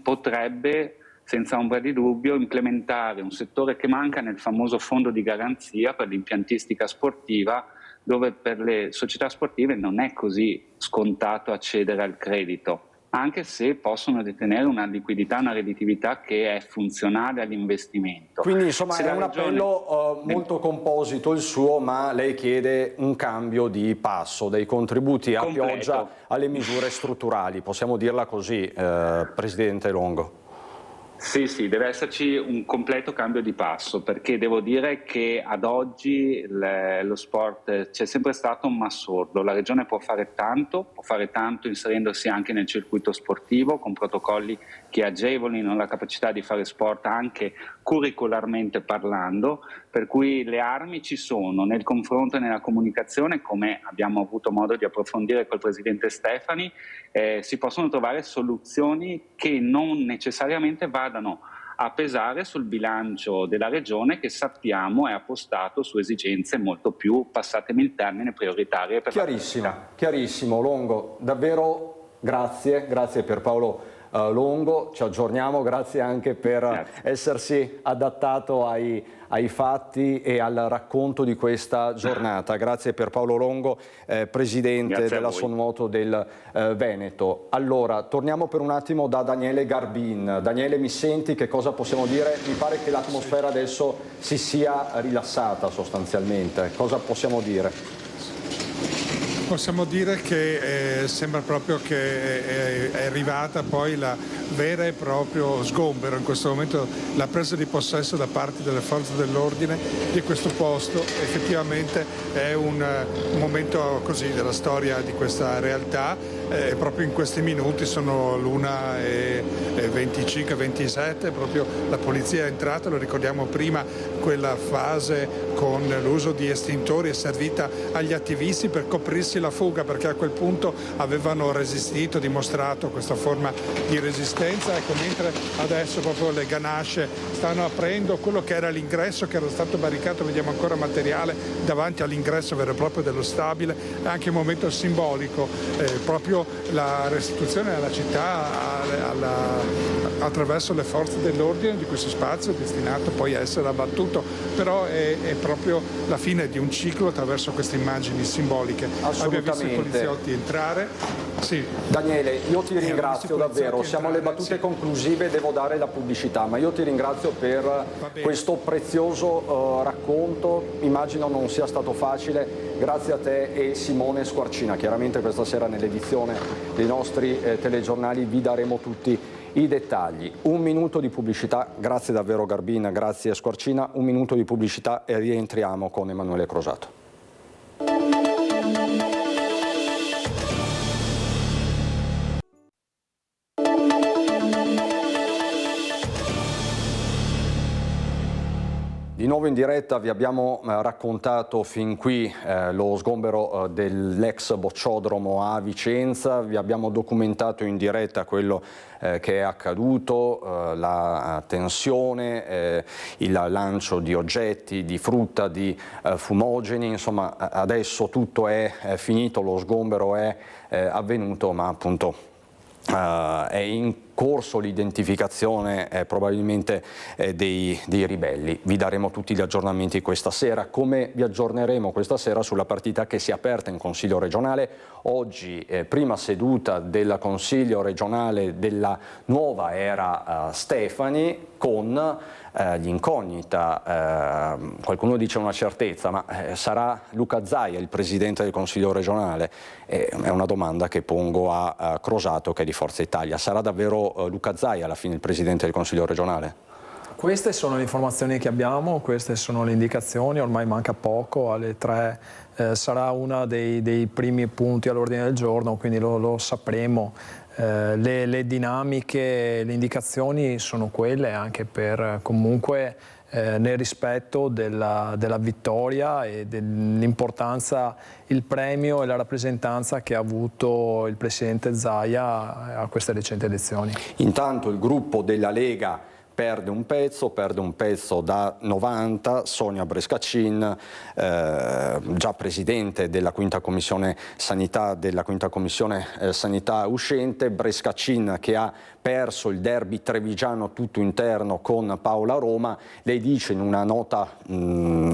G: potrebbe senza ombra di dubbio implementare un settore che manca nel famoso fondo di garanzia per l'impiantistica sportiva, dove per le società sportive non è così scontato accedere al credito. anche se possono detenere una liquidità, una redditività che è funzionale all'investimento.
A: Quindi insomma
G: Se
A: è
G: la
A: un
G: regione...
A: appello molto composito il suo, ma lei chiede un cambio di passo, dei contributi a
G: Completo.
A: pioggia alle misure strutturali, possiamo dirla così, Presidente Longo?
G: Sì, deve esserci un completo cambio di passo, perché devo dire che ad oggi lo sport c'è sempre stato un massordo. La Regione può fare tanto inserendosi anche nel circuito sportivo con protocolli che agevolino la capacità di fare sport anche curricolarmente parlando, per cui le armi ci sono nel confronto e nella comunicazione, come abbiamo avuto modo di approfondire col Presidente Stefani. Si possono trovare soluzioni che non necessariamente vadano a pesare sul bilancio della Regione, che sappiamo è appostato su esigenze molto più, passatemi il termine, prioritarie per
A: Chiarissimo, Longo, davvero grazie per Paolo Longo, ci aggiorniamo, grazie anche per essersi adattato ai fatti e al racconto di questa giornata. Grazie per Paolo Longo, Presidente della Sonnuoto del Veneto. Allora, torniamo per un attimo da Daniele Garbin. Daniele, mi senti? Che cosa possiamo dire? Mi pare che l'atmosfera adesso si sia rilassata sostanzialmente. Cosa possiamo dire?
B: Possiamo dire che sembra proprio che è arrivata poi la vera e proprio sgombero in questo momento, la presa di possesso da parte delle forze dell'ordine di questo posto. Effettivamente è un momento così della storia di questa realtà. Proprio in questi minuti, sono l'1:25, 27, proprio la polizia è entrata, lo ricordiamo prima, quella fase con l'uso di estintori è servita agli attivisti per coprirsi la fuga, perché a quel punto avevano resistito, dimostrato questa forma di resistenza. Ecco, mentre adesso proprio le ganasce stanno aprendo quello che era l'ingresso, che era stato barricato, vediamo ancora materiale davanti all'ingresso vero e proprio dello stabile. È anche un momento simbolico, proprio la restituzione alla città attraverso le forze dell'ordine di questo spazio destinato poi a essere abbattuto, però è proprio la fine di un ciclo attraverso queste immagini simboliche. Abbiamo visto i poliziotti entrare. Sì.
A: Daniele, io ti ringrazio davvero, siamo alle battute conclusive, devo dare la pubblicità, ma io ti ringrazio per questo prezioso racconto, immagino non sia stato facile. Grazie a te e Simone Squarcina. Chiaramente questa sera nell'edizione dei nostri telegiornali vi daremo tutti i dettagli. Un minuto di pubblicità, grazie davvero Garbin, grazie Squarcina, un minuto di pubblicità e rientriamo con Emanuele Crosato. Di nuovo in diretta vi abbiamo raccontato fin qui lo sgombero dell'ex bocciodromo a Vicenza, vi abbiamo documentato in diretta quello che è accaduto, la tensione, il lancio di oggetti, di frutta, di fumogeni, insomma adesso tutto è finito, lo sgombero è avvenuto, ma appunto è in corso l'identificazione probabilmente dei ribelli. Vi daremo tutti gli aggiornamenti questa sera, come vi aggiorneremo questa sera sulla partita che si è aperta in Consiglio regionale. Oggi prima seduta del Consiglio regionale della nuova era Stefani, con l'incognita, qualcuno dice una certezza, ma sarà Luca Zaia il Presidente del Consiglio regionale? È una domanda che pongo a Crosato, che è di Forza Italia. Sarà davvero Luca Zaia alla fine il Presidente del Consiglio regionale?
F: Queste sono le informazioni che abbiamo, queste sono le indicazioni, ormai manca poco, alle 3 sarà uno dei primi punti all'ordine del giorno, quindi lo sapremo. Le dinamiche, le indicazioni sono quelle, anche per comunque nel rispetto della vittoria e dell'importanza, il premio e la rappresentanza che ha avuto il Presidente Zaia a queste recenti elezioni.
A: Intanto il gruppo della Lega perde un pezzo da 90, Sonia Brescacin, già presidente della quinta commissione sanità uscente, Brescacin che ha perso il derby trevigiano tutto interno con Paola Roma. Lei dice in una nota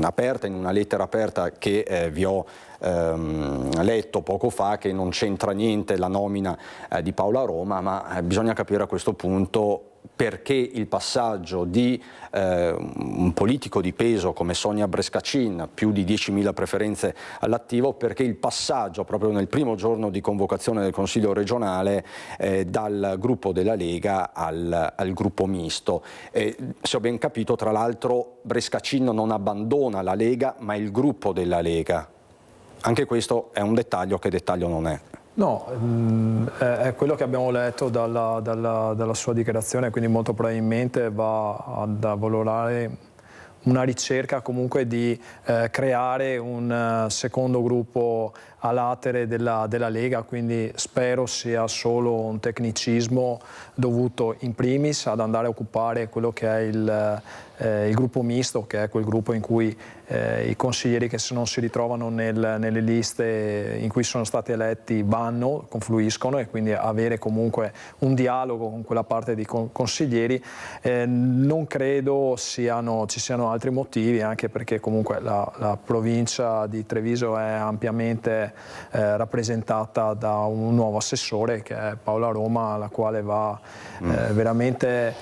A: aperta, in una lettera aperta che vi ho letto poco fa, che non c'entra niente la nomina di Paola Roma, ma bisogna capire a questo punto perché il passaggio di un politico di peso come Sonia Brescacin, più di 10.000 preferenze all'attivo, perché il passaggio proprio nel primo giorno di convocazione del Consiglio regionale dal gruppo della Lega al gruppo misto. Se ho ben capito, tra l'altro Brescacin non abbandona la Lega ma il gruppo della Lega. Anche questo è un dettaglio, che dettaglio non è?
F: No, è quello che abbiamo letto dalla sua dichiarazione, quindi molto probabilmente va ad avvalorare una ricerca comunque di creare un secondo gruppo a latere della Lega, quindi spero sia solo un tecnicismo dovuto in primis ad andare a occupare quello che è il gruppo misto, che è quel gruppo in cui i consiglieri che non si ritrovano nelle liste in cui sono stati eletti confluiscono, e quindi avere comunque un dialogo con quella parte di consiglieri. Non credo ci siano altri motivi, anche perché comunque la provincia di Treviso è ampiamente rappresentata da un nuovo assessore che è Paola Roma, alla quale va veramente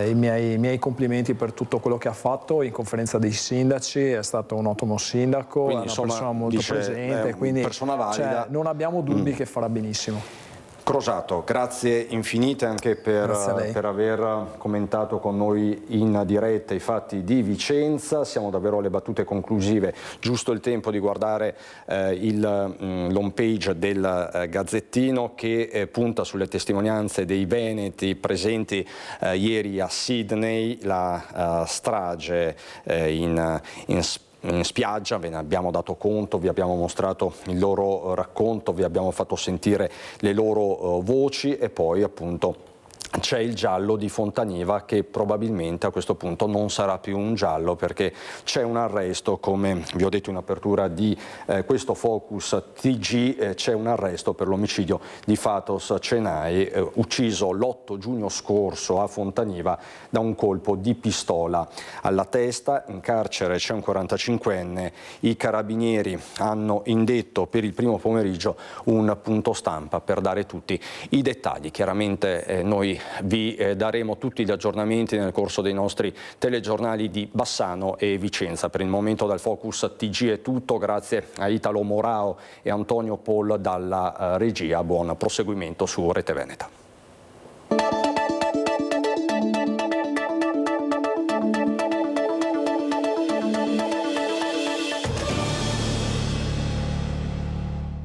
F: i miei complimenti per tutto quello che ha fatto in conferenza dei sindaci. È stato un ottimo sindaco, quindi, è una persona molto presente, quindi persona valida. Non abbiamo dubbi che farà benissimo.
A: Crosato, grazie infinite anche per aver commentato con noi in diretta i fatti di Vicenza. Siamo davvero alle battute conclusive, giusto il tempo di guardare l'home page del Gazzettino, che punta sulle testimonianze dei veneti presenti ieri a Sydney, la strage in spiaggia. Ve ne abbiamo dato conto, vi abbiamo mostrato il loro racconto, vi abbiamo fatto sentire le loro voci, e poi appunto c'è il giallo di Fontaniva, che probabilmente a questo punto non sarà più un giallo, perché c'è un arresto, come vi ho detto in apertura di questo Focus TG, c'è un arresto per l'omicidio di Fatos Cenai, ucciso l'8 giugno scorso a Fontaniva da un colpo di pistola alla testa. In carcere c'è un 45enne, i carabinieri hanno indetto per il primo pomeriggio un punto stampa per dare tutti i dettagli. Chiaramente noi vi daremo tutti gli aggiornamenti nel corso dei nostri telegiornali di Bassano e Vicenza. Per il momento dal Focus TG è tutto, grazie a Italo Morao e Antonio Paul dalla regia. Buon proseguimento su Rete Veneta.